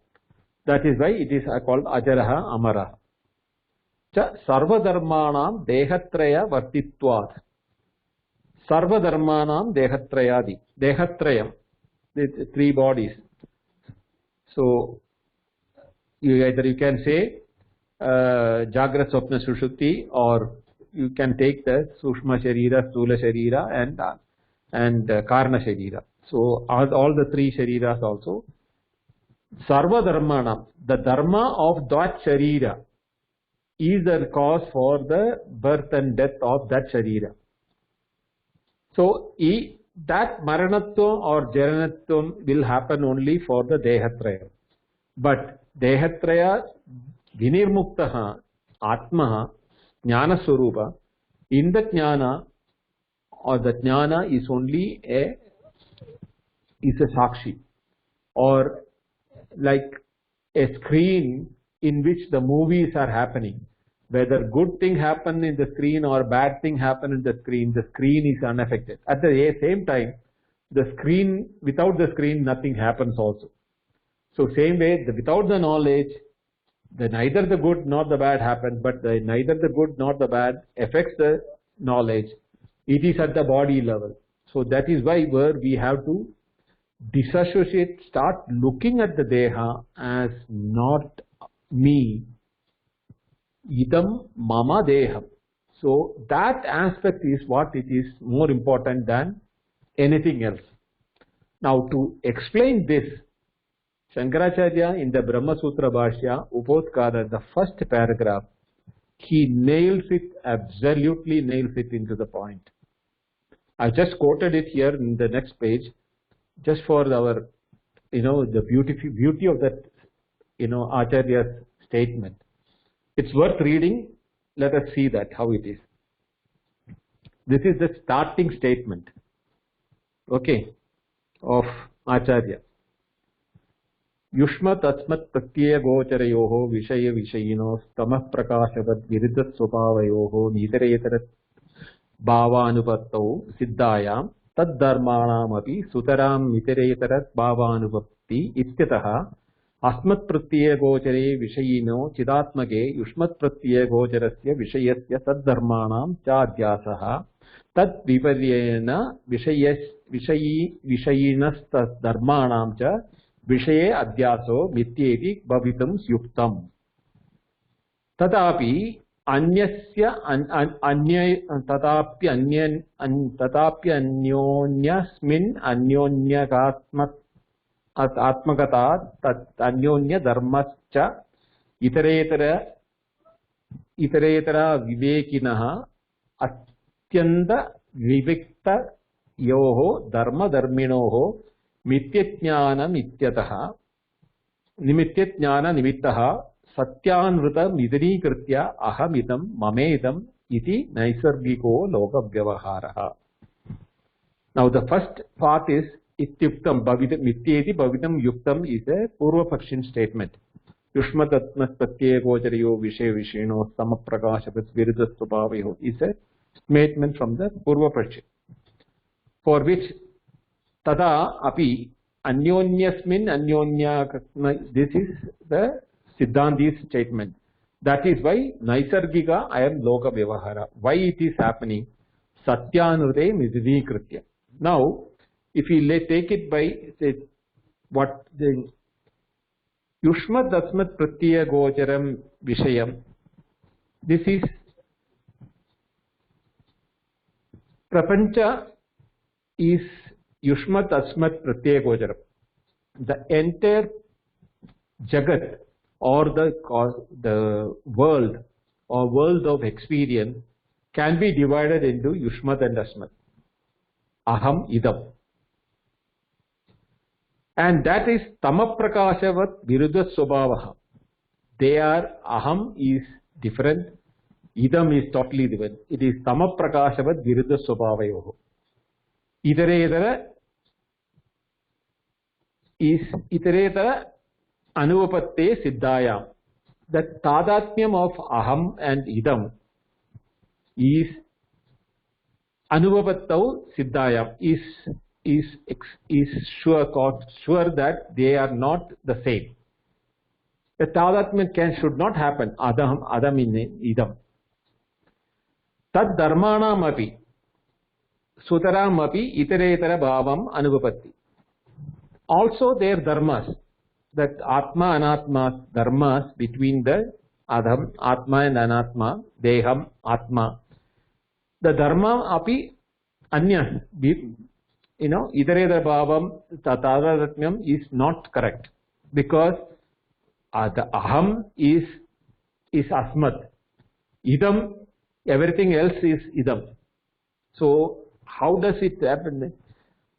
That is why it is called Ajaraha, Amaraha. Sarva Dharmanam Dehatraya Vartitvad. Sarva Dharmanam Dehatrayadi. Dehatrayam. The three bodies. So either you can say Jagrat Swapna Sushuti, or you can take the Sushma Sharira, Stula Sharira and Karna Sharira. So all the three Shariras also. Sarva Dharmanam, the Dharma of that Sharira is the cause for the birth and death of that Sharira. So that maranatvam or jaranatvam will happen only for the dehatraya. But dehatraya vinirmuktaha atma jnana swarupa, in the jnana or the jnana is only a sakshi, or like a screen in which the movies are happening. Whether good thing happen in the screen or bad thing happen in the screen is unaffected. At the same time, the screen, without the screen, nothing happens also. So same way, without the knowledge, neither the good nor the bad happens, but neither the good nor the bad affects the knowledge. It is at the body level. So that is why where we have to disassociate, start looking at the deha as not me, idam mama deham. So that aspect is what it is more important than anything else. Now to explain this, Shankaracharya in the Brahma Sutra Bhashya, Upotkara, the first paragraph, he nails it, absolutely nails it into the point. I just quoted it here in the next page, just for our, the beauty of that, Acharya's statement. It's worth reading. Let us see that, how it is. This is the starting statement, okay, of Acharya. Yushma tatsmat pratyaya gocharayoho vishaya vishayino tamah prakashavad viridhat swabhavayoho nitaretara bhavanupattau siddhayam tad dharmanam api sutaram nitaretara bhavanupatti ityatah अस्मत् प्रत्यय गोचरे विषयिनो चिदात्मके युष्मत् प्रत्यय गोचरस्य विषयस्य तद्धर्माणां चाध्यासः तद् विपर्ययेन विषयिनस्तद्धर्माणां च विषये अध्यासो मिथ्येति भवितुं युक्तम् तथापि अन्योन्यस्मिन् अन्योन्यकात्मक आत्मकता अन्योन्य धर्मश्च इतरेतर विवेकिनः अत्यंत विविक्तयोः धर्मधर्मिणोः मिथ्यज्ञानमित्यतः निमित्तः सत्यानृतमिदनीकृत्य अहमिदं ममेदम् इति नैसर्गिको लोकव्यवहारः. Now the first part is Ityuktam bhavitam mityeti bhavitam yuktam is a Purvapakshin statement. Yushmatatmas pratyaya gocharayo vishaya vishayino samaprakashavat viridhasvabhavayo is a statement from the Purvapakshin, for which tada api anyonyasmin anyonya, this is the Siddhanti's statement. That is why Naisargika I am Loka Vyavahara. Why it is happening? Satyanurte Nidhikritya. Now, if we take it by, say, what the Yushmat Dasmat Pratyaya Gocharam Vishayam, this is Prapancha is Yushmat Asmat Pratyaya Gocharam. The entire Jagat or the world or world of experience can be divided into Yushmat and Asmat. Aham idam. And that is tamaprakashavat viruddha swabhavaha. They are, aham is different, idam is totally different. It is tamaprakashavat viruddha swabhavayoho. Itaretara is itaretara anuvapatte siddhayam. The tadatmyam of aham and idam is anuvapattau siddhayam, is sure that they are not the same. The tadatmya should not happen. Adam in idam. Tad dharmanam api sutaram api itaretara bhavam anuvapatti. Also their dharmas, that atma anatma dharmas between the adam, atma and anatma, deham, atma. The dharma api anya, itaretara bhavam tadadatmyam is not correct, because the aham is asmat, idam, everything else is idam. So How does it happen?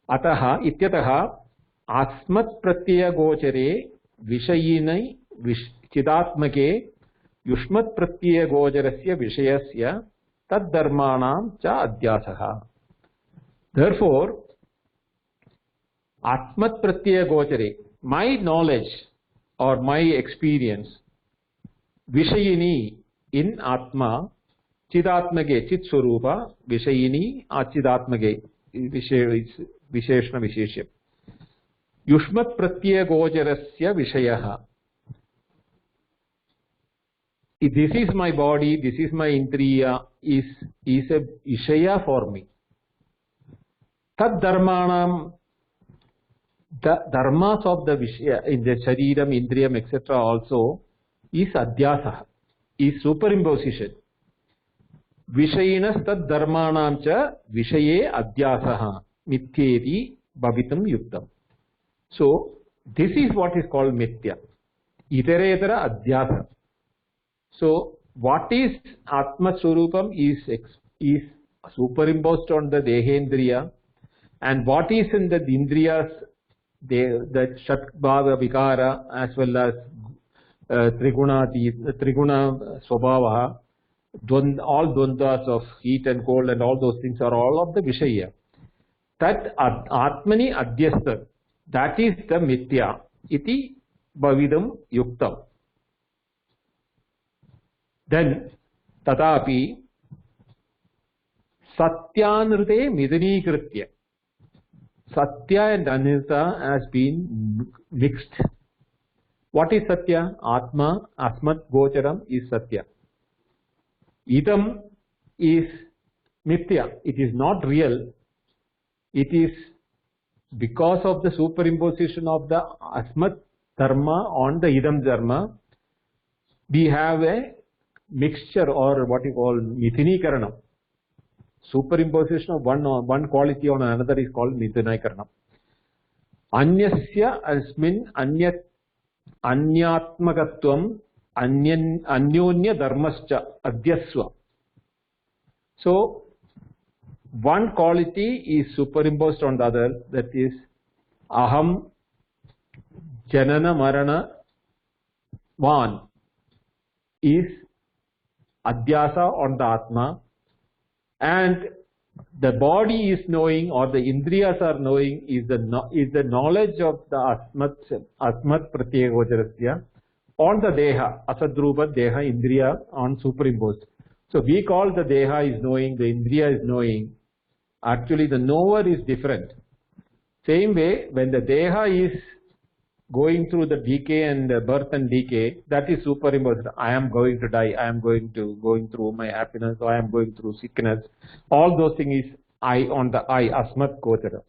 Ataha ityataha asmat pratyaya gochare vishayinai chidatmake yushmat pratyaya gocharasya vishayasya tad dharmanam cha adhyasaha. Therefore, Atmat Pratyaya Gochare, my knowledge or my experience, Vishayini in Atma, Chidatmage, Chit Swarupa, Vishayini, Achidatmage, Visheshna Visheshya. Yushmat Pratyaya Gocharasya Vishayaha. This is my body, this is my Indriya, is a Vishaya for me. Tad Dharmanam. The dharmas of the Vishaya in the Shariram, Indriyam, etc. also is Adhyasa, is superimposition. Vishayinas tad dharmanam cha Vishaye Adhyasaha Mithyeti Bhavitam Yuktam. So, this is what is called Mithya. Iteretara Adhyasa. So, what is Atma Swarupam is superimposed on the Dehendriya, and what is in the Indriyas, the Shatbhava Vikara as well as Triguna Swabhava, all Dvandvas of heat and cold and all those things are all of the Vishaya. That Atmani Adhyastha, that is the Mithya, iti Bhavidam Yuktam. Then, Tatapi Satyanrite Midhanikritya. Satya and Anirta has been mixed. What is Satya? Atma, Asmat Gocharam is Satya. Idam is Mithya. It is not real. It is because of the superimposition of the Asmat Dharma on the Idam Dharma, we have a mixture or what you call Mithinikaranam. Superimposition of one quality on another is called Mithunikaranam. Anyasya asmin anyatmakatvam anyonya dharmascha adhyasva. So, one quality is superimposed on the other, that is aham janana marana van is adhyasa on the Atma, and the body is knowing or the Indriyas are knowing is the knowledge of the Asmat Pratyaya Gocharasya on the Deha, Asadrupa Deha Indriya on superimposed. So we call the Deha is knowing, the Indriya is knowing. Actually the knower is different. Same way, when the Deha is going through the decay and birth and decay, that is superimposed. I am going to die, I am going through my happiness, or I am going through sickness. All those things is I on the I, Asmat Gochara.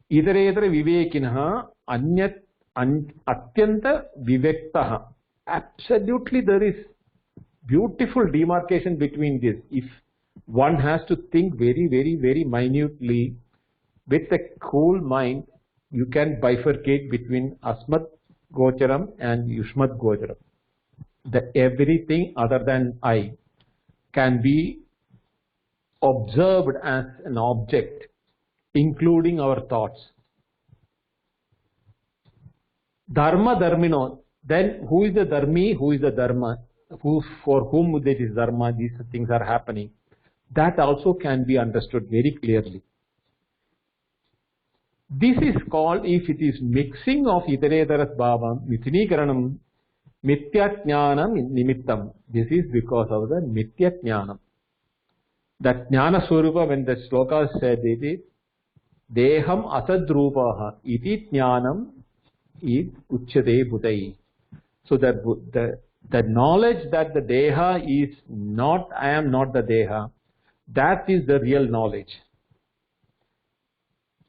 Idaredra Vivekinaha Atyanta Vivektaha. Absolutely there is beautiful demarcation between this. If one has to think very, very, very minutely with a cool mind, you can bifurcate between Asmat Gocharam and Yushmat Gocharam. Everything other than I can be observed as an object, including our thoughts. Dharma Dharmino, then who is the Dharmi, who is the Dharma, for whom this is Dharma, these things are happening. That also can be understood very clearly. This is called, if it is mixing of Itaredaras Bhavam, Mithinikaranam, Mithya Jnanam Nimittam. This is because of the Mithya Jnanam. That Jnana Swarupa, when the sloka said it is, Deham Asadrupaha, iti Jnanam id Uchyate Bhutai. So that the knowledge that the Deha is not, I am not the Deha, that is the real knowledge.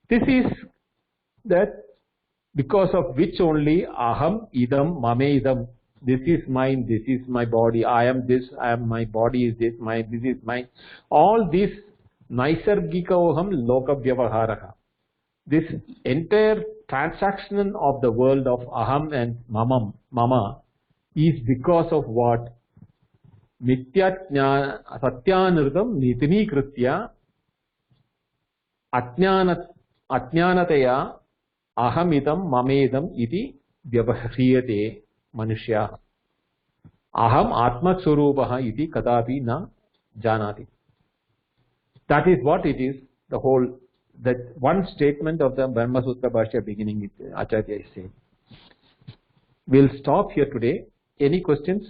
This is that because of which only aham idam mame idam. This is mine, this is my body, I am this, I am my body is this, this is mine. All this naisargikaoham lokavyavaharaha. This entire transaction of the world of aham and mama is because of what? Mithya Satyanurdam Nitini Kritya अज्ञानतया अहमिदं ममेदम् इति व्यवह्रियते मनुष्याः. अहम् आत्मस्वरूपः इति कदापि न जानाति. That is what it is, the whole, that one statement of the Brahma Sutra Bhashya beginning, Acharya is saying. We'll stop here today. Any questions?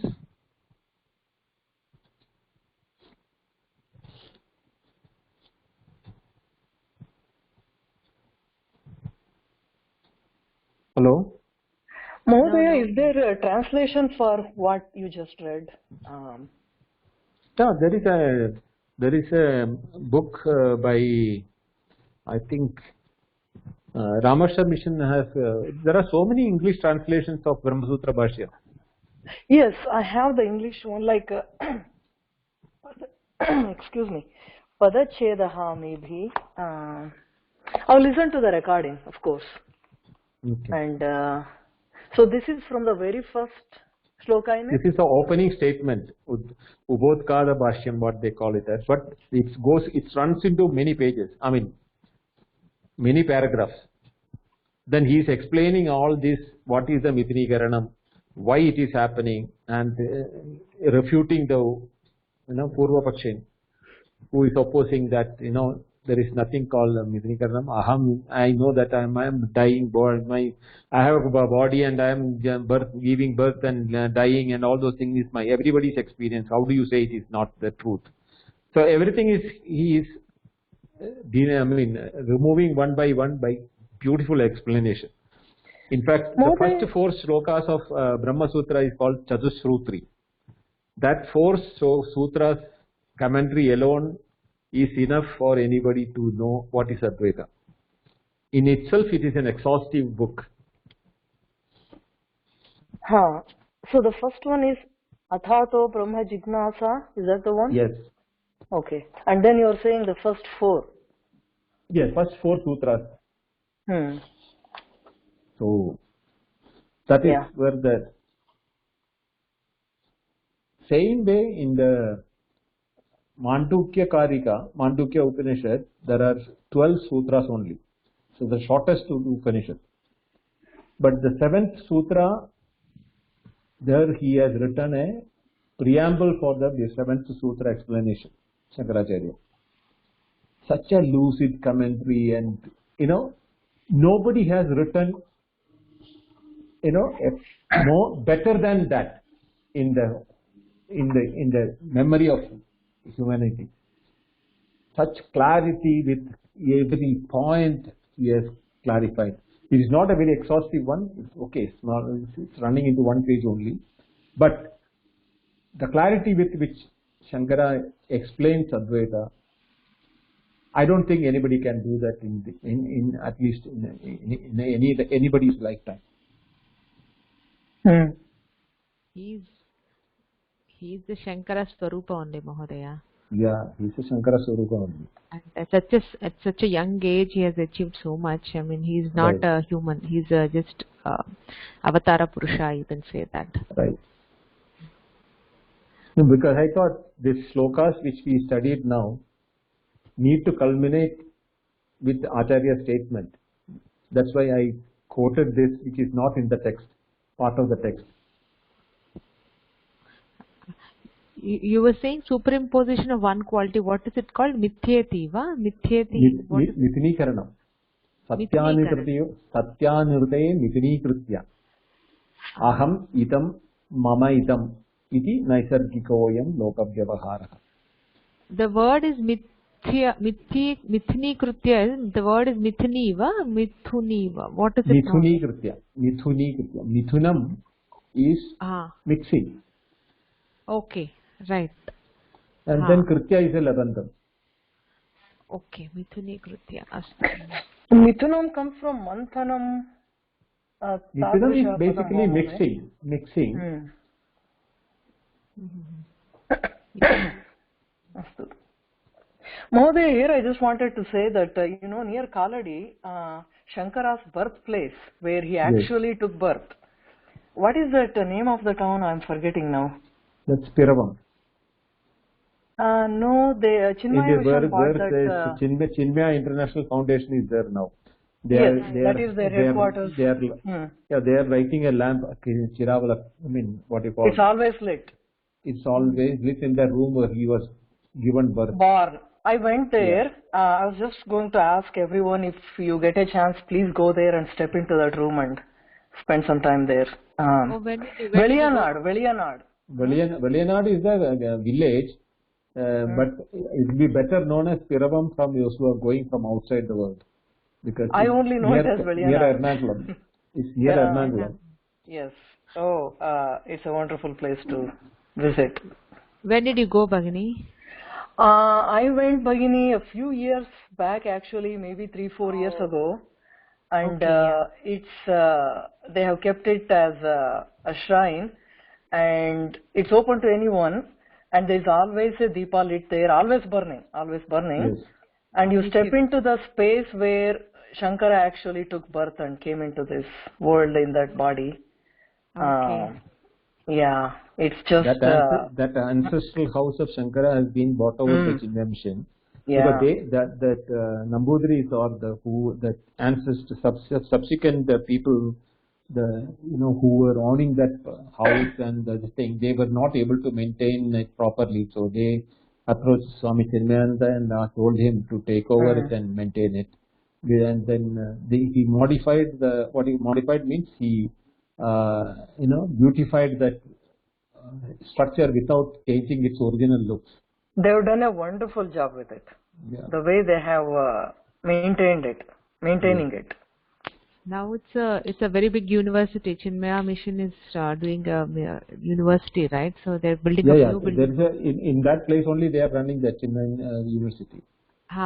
Hello? Mahodaya, is there a translation for what you just read? Yeah, there is a book by, I think, Ramaswamy Mission has. There are so many English translations of Brahma Sutra Bhashya. Yes, I have the English one, like excuse me, Padachedaha maybe. I'll listen to the recording, of course. Okay. And so this is from the very first shloka in it? This is the opening statement, Ubodhkada Bhashyam, what they call it as, but it runs into many pages, I mean, many paragraphs. Then he is explaining all this, what is the Mithnikaranam, why it is happening, and refuting the, Purva Pakshin, who is opposing that, there is nothing called Mithnikaranam. Aham, I know that I am dying, I have a body and I am giving birth and dying, and all those things is everybody's experience. How do you say it is not the truth? So everything is, he is removing one by beautiful explanation. In fact, the first 4 shlokas of Brahma Sutra is called Chatushrutri. That 4 sutras commentary alone is enough for anybody to know what is Advaita. In itself, it is an exhaustive book. So the first one is Athato Brahma Jignasa, is that the one? Yes. Okay. And then you are saying the first 4. Yes, first 4 sutras. So that is where the same way in the Mandukya Karika, Mandukya Upanishad, there are 12 sutras only. So the shortest Upanishad. But the 7th sutra, there he has written a preamble for the 7th sutra explanation, Shankaracharya. Such a lucid commentary, and nobody has written more better than that in the memory of humanity. Such clarity with every point he has clarified. It is not a very exhaustive one. It's running into one page only, but the clarity with which Shankara explains Advaita, I don't think anybody can do that in at least in anybody's lifetime. He's the Shankara Swarupa only, Mahodaya. Yeah, he's a Shankara Swarupa only. And at such a young age, he has achieved so much. I mean, he's not a human. He's just Avatara Purusha, you can say that. Right. No, because I thought these shlokas which we studied now need to culminate with Acharya's statement. That's why I quoted this, which is not in the text, part of the text. You were saying superimposition of one quality. What is it called? Mithyeti, va? Mithyeti. Mithnikaranam. Satyanirte mithinikritya. Aham idam mama idam iti naisargikoyam lokavyavahara. The word is mithnikritya. The word is mithuni, va? Mithuni, va? What is it? Mithunikritya. Mithunam is mixing. Okay. Right. And then Kritya is a Labandham. Okay, Mithuni Kritya. Mithunam comes from Manthanam. Mithunam is basically mixing. Mahodaya, here I just wanted to say that, near Kaladi, Shankara's birthplace, where he actually took birth. What is that name of the town? I'm forgetting now. That's Piravam. No, the Chinmaya Mission bought Where that. the Chinmaya International Foundation is there now. Yes, that is their headquarters. They are lighting a lamp, Chiravala. I mean, what you call? It's always lit. It's always lit in the room where he was given birth. Born. I went there. I was just going to ask everyone, if you get a chance, please go there and step into that room and spend some time there. Veliyanad. Veliyanad is the village, but it will be better known as Piravam from those who are going from outside the world. Because I only know it as Veliyanad. Near Ernakulam. It's near Ernakulam. Yes. Oh, it's a wonderful place to visit. When did you go, Bhagini? I went, Bhagini, a few years back, actually, maybe 3-4 years ago. And it's they have kept it as a shrine, and it's open to anyone. And there's always a deepa lit there, always burning. Yes. And you step into the space where Shankara actually took birth and came into this world in that body. Yeah, it's just that ancestral house of Shankara has been bought over by Chinmaya Mission. Yeah. Because Nambudris or the ancestor subsequent people, who were owning that house and the thing, they were not able to maintain it properly, so they approached Swami Chinmayananda and told him to take over it and maintain it. And then he modified what he modified means he beautified that structure without changing its original looks. They have done a wonderful job with it. Yeah. The way they have maintaining it. Now it's a very big university. Chinmaya Mission is doing a university, right? So they're building a few buildings. In that place only they are running the Chinmaya University.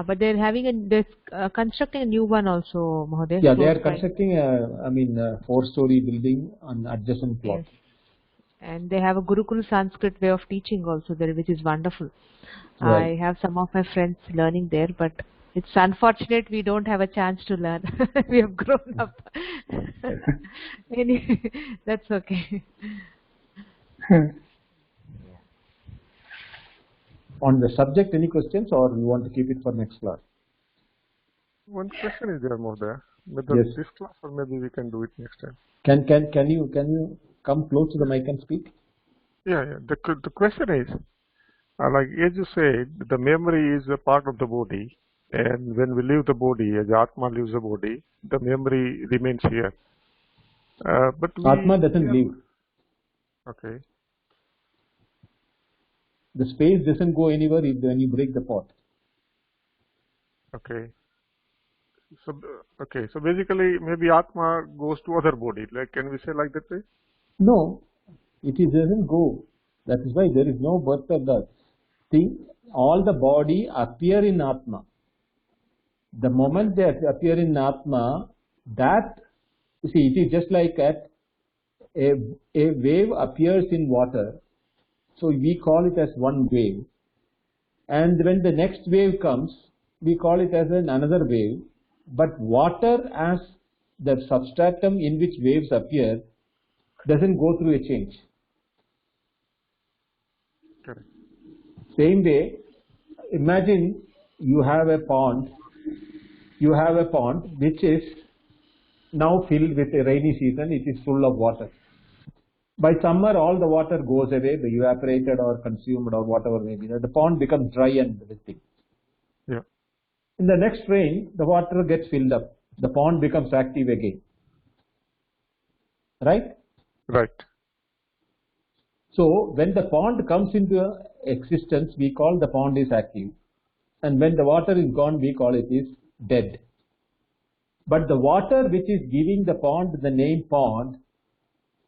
But they're having they're constructing a new one also, Mahoday. Yeah, they are constructing a 4-story building on adjacent plot. Yes. And they have a Gurukul Sanskrit way of teaching also there, which is wonderful. Right. I have some of my friends learning there, but it's unfortunate we don't have a chance to learn. We have grown up. Anyway, that's okay. On the subject, any questions, or you want to keep it for next class? One question is there, Mahoday. Whether this class or maybe we can do it next time. Can you come close to the mic and speak? Yeah. The question is, like as you said, the memory is a part of the body, and when we leave the body, as Atma leaves the body, the memory remains here. But Atma doesn't leave. Okay. The space doesn't go anywhere when you break the pot. Okay. So basically, maybe Atma goes to other body. Like, can we say like that way? No, it doesn't go. That is why there is no birth or death. See, all the body appear in Atma. The moment they appear in Atma, it is just like a wave appears in water. So we call it as one wave. And when the next wave comes, we call it as another wave. But water as the substratum in which waves appear doesn't go through a change. Correct. Same way, imagine you have a pond which is now filled with a rainy season, it is full of water. By summer, all the water goes away, evaporated or consumed or whatever may be. The pond becomes dry and everything. Yeah. In the next rain, the water gets filled up. The pond becomes active again. Right? Right. So, when the pond comes into existence, we call the pond is active. And when the water is gone, we call it is dead. But the water which is giving the pond the name pond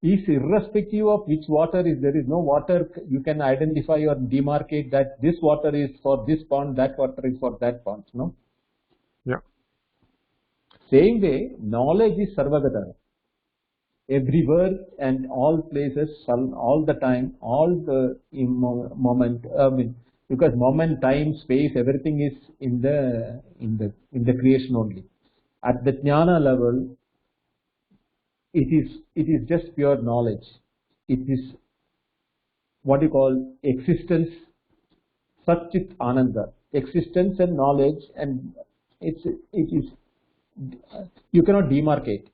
is irrespective of which water is. There is no water you can identify or demarcate that this water is for this pond, that water is for that pond. No? Yeah. Same way, knowledge is sarvagata. Everywhere and all places, all the time, all the moment. Because moment, time, space, everything is in the creation only. At the jnana level, it is just pure knowledge. It is what you call existence Satchit Ananda, existence and knowledge, and it is, you cannot demarcate.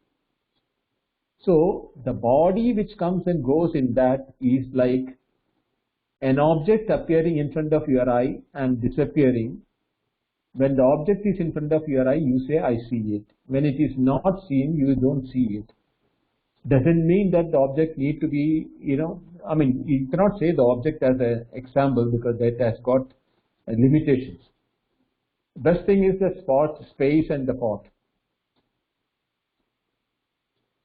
So the body which comes and goes in that is like an object appearing in front of your eye and disappearing. When the object is in front of your eye, you say, I see it. When it is not seen, you don't see it. Doesn't mean that the object need to be, I mean, you cannot say the object as an example because that has got limitations. Best thing is the spot, space, and the pot.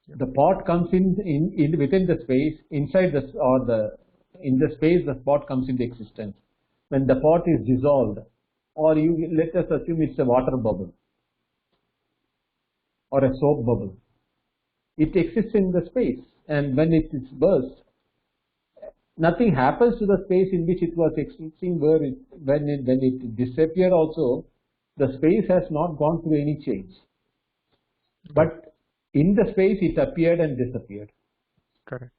The pot comes in within the space, inside the, or the, in the space, the pot comes into existence. When the pot is dissolved, or let us assume it's a water bubble or a soap bubble, it exists in the space, and when it is burst, nothing happens to the space in which it was existing. When it disappeared also, the space has not gone through any change. But in the space, it appeared and disappeared. Correct.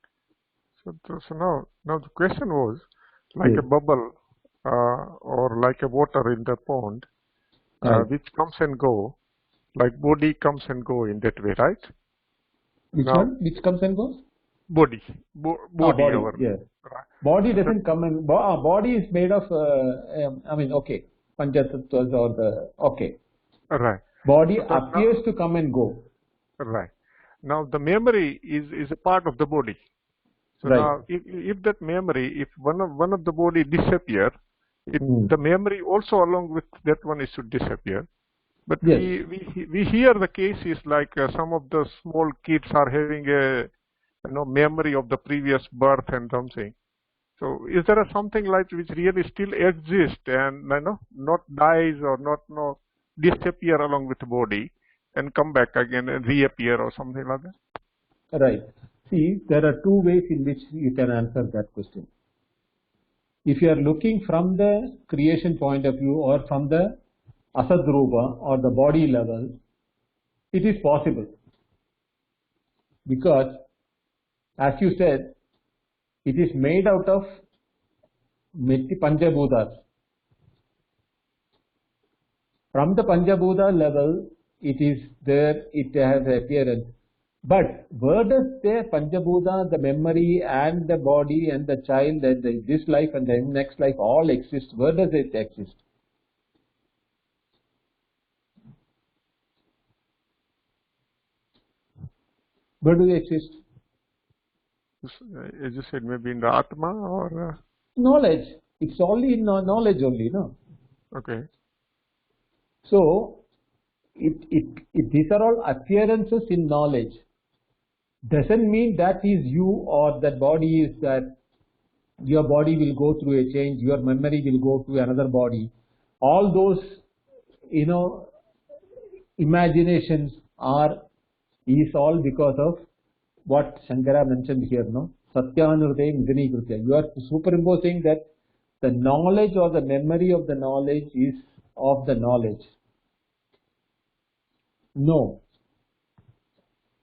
So now the question was, like a bubble or like a water in the pond, which comes and go, like body comes and go in that way, right? Which one? Which comes and goes? Body. Body. Yes. Body doesn't come and body is made of, okay, Panchatattvas or the, okay. Right. Body appears to come and go. Right. Now the memory is a part of the body. So now if that memory, if one of the body disappear, the memory also along with that one is should disappear. But yes. we hear the cases like some of the small kids are having a memory of the previous birth and something. So is there something like which really still exists and not dies or not disappear along with the body and come back again and reappear or something like that? Right. See, there are two ways in which you can answer that question. If you are looking from the creation point of view or from the asadrupa or the body level, it is possible. Because, as you said, it is made out of Panchabhutas. From the Panchabhuta level, it is there, it has appearance. But where does the Panchabhuta, the memory and the body and the child and this life and the next life all exist? Where does it exist? Where do they exist? As you said, maybe in the Atma or? Knowledge. It's only in knowledge only, no? Okay. So, these are all appearances in knowledge. Doesn't mean that is you or that body is that. Your body will go through a change, your memory will go to another body. All those, imaginations is all because of what Shankara mentioned here, no? Satyanurte Nidani. You are superimposing that the knowledge or the memory of the knowledge is of the knowledge. No.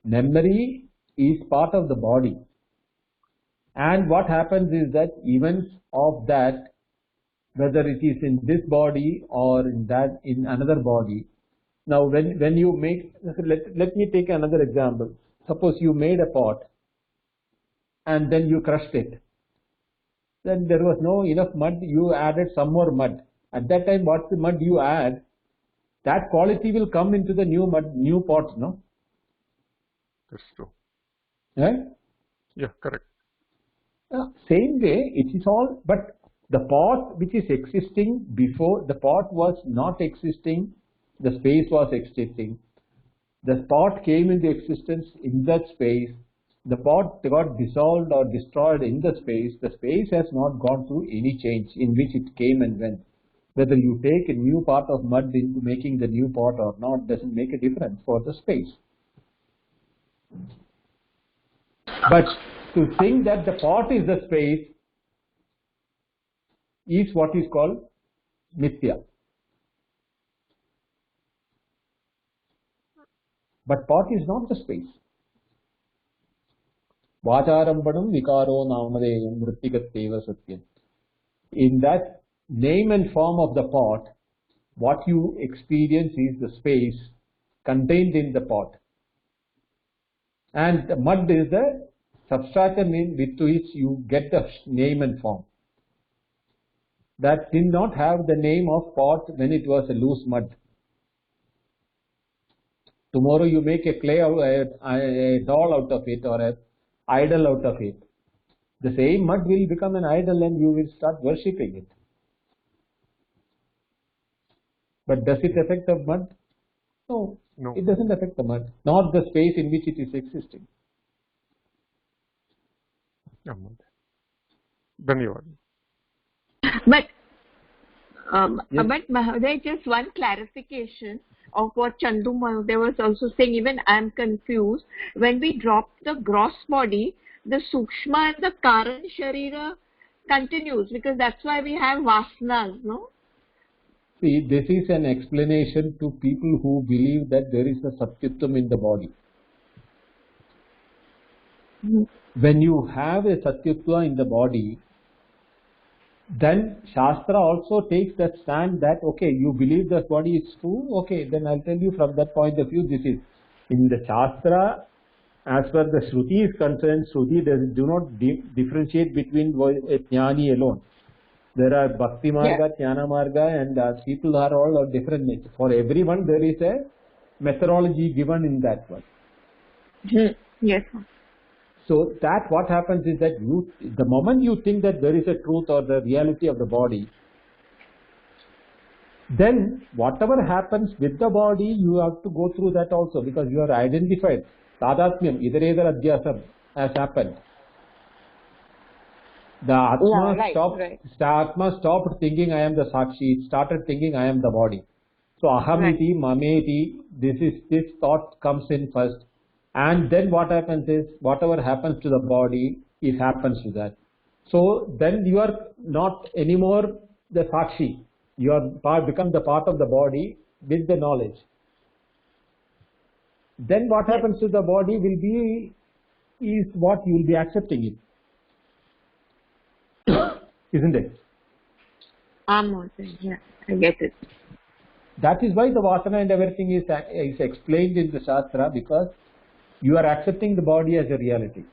Memory is part of the body. And what happens is that events of that, whether it is in this body or in another body. Now when you make, let me take another example. Suppose you made a pot and then you crushed it. Then there was no enough mud, you added some more mud. At that time, what's the mud you add? That quality will come into the new pot, no? That's true. Right? Yeah, correct. Same way, it is all, but the pot which is existing before, the pot was not existing, the space was existing. The pot came into existence in that space, the pot got dissolved or destroyed in the space has not gone through any change in which it came and went. Whether you take a new part of mud into making the new pot or not doesn't make a difference for the space. But to think that the pot is the space is what is called mithya. But pot is not the space. Vacharambanam vikaro namadeyam vrittigatteva satyam. In that name and form of the pot, what you experience is the space contained in the pot. And the mud is the substratum in with which you get the name and form. That did not have the name of pot when it was a loose mud. Tomorrow you make a doll out of it or an idol out of it. The same mud will become an idol and you will start worshipping it. But does it affect the mud? No, it doesn't affect the mud, not the space in which it is existing. Dhanyavad. But Yes. but Mahoday, just one clarification of what Chandu Mahoday was also saying. Even I am confused. When we drop the gross body, the Sukshma and the Karan Sharira continues, because that's why we have vasanas, no? See, this is an explanation to people who believe that there is a Satyatvam in the body. When you have a Satyatva in the body, then Shastra also takes that stand that, okay, you believe that body is true, okay, then I'll tell you from that point of view, this is, in the Shastra, as far the Shruti is concerned, Shruti do not differentiate between a Jnani alone. There are Bhakti Marga, Jnana Marga, and people are all of different nature. For everyone, there is a methodology given in that one. Yes. So that what happens is that you, the moment you think that there is a truth or the reality of the body, then whatever happens with the body, you have to go through that also, because you are identified. Tadatmyam, idar adhyasam has happened. The Atma stopped thinking I am the Sakshi, it started thinking I am the body. So ahamiti, mameti, this thought comes in first. And then what happens is, whatever happens to the body, it happens to that. So then you are not anymore the Sakshi. You are become the part of the body with the knowledge. Then what happens to the body will be, is what you will be accepting it. Isn't it? Yeah, I get it. That is why the vasana and everything is explained in the Shastra, because you are accepting the body as a reality.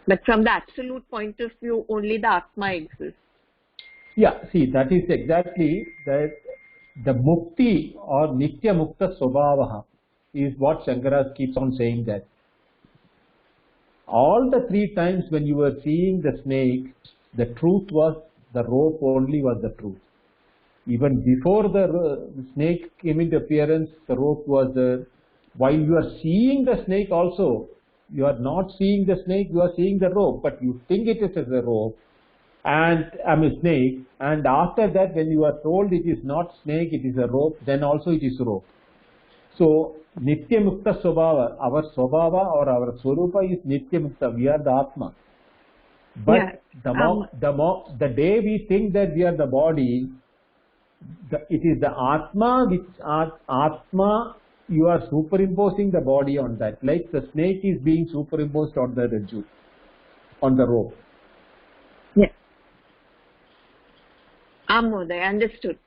But from the absolute point of view, only the Atma exists. Yeah, see, that is exactly that. The mukti or nitya mukta svabhavaha is what Shankara keeps on saying, that all the three times when you were seeing the snake, the truth was the rope only was the truth. Even before the snake came into appearance, the rope was there. While you are seeing the snake also, you are not seeing the snake, you are seeing the rope, but you think it is as a rope, and a snake, and after that when you are told it is not snake, it is a rope, then also it is rope. So Nitya Mukta Swabhava, our Swabhava or our Swarupa is Nitya Mukta, we are the Atma. But the day we think that we are the body, it is the Atma which Atma, you are superimposing the body on that, like the snake is being superimposed on the Rajju, on the rope. Yes. Amoday, understood.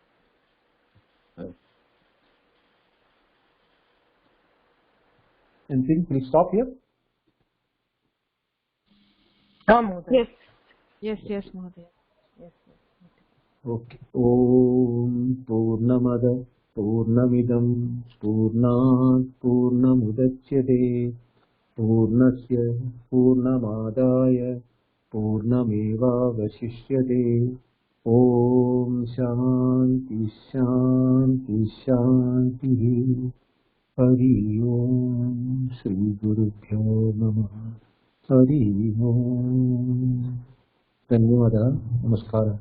Anything? Please stop here. Yes, Mahoday. Okay. Om Purnamada Purnamidam Purnat Purnamudachyate Purnasya Purnamadaya Purnameva Vasishyate. Om Shanti Shanti Shanti. Hari Om Shri Gurubhyo Namah. Hari Om. Dhanyavada. Namaskara.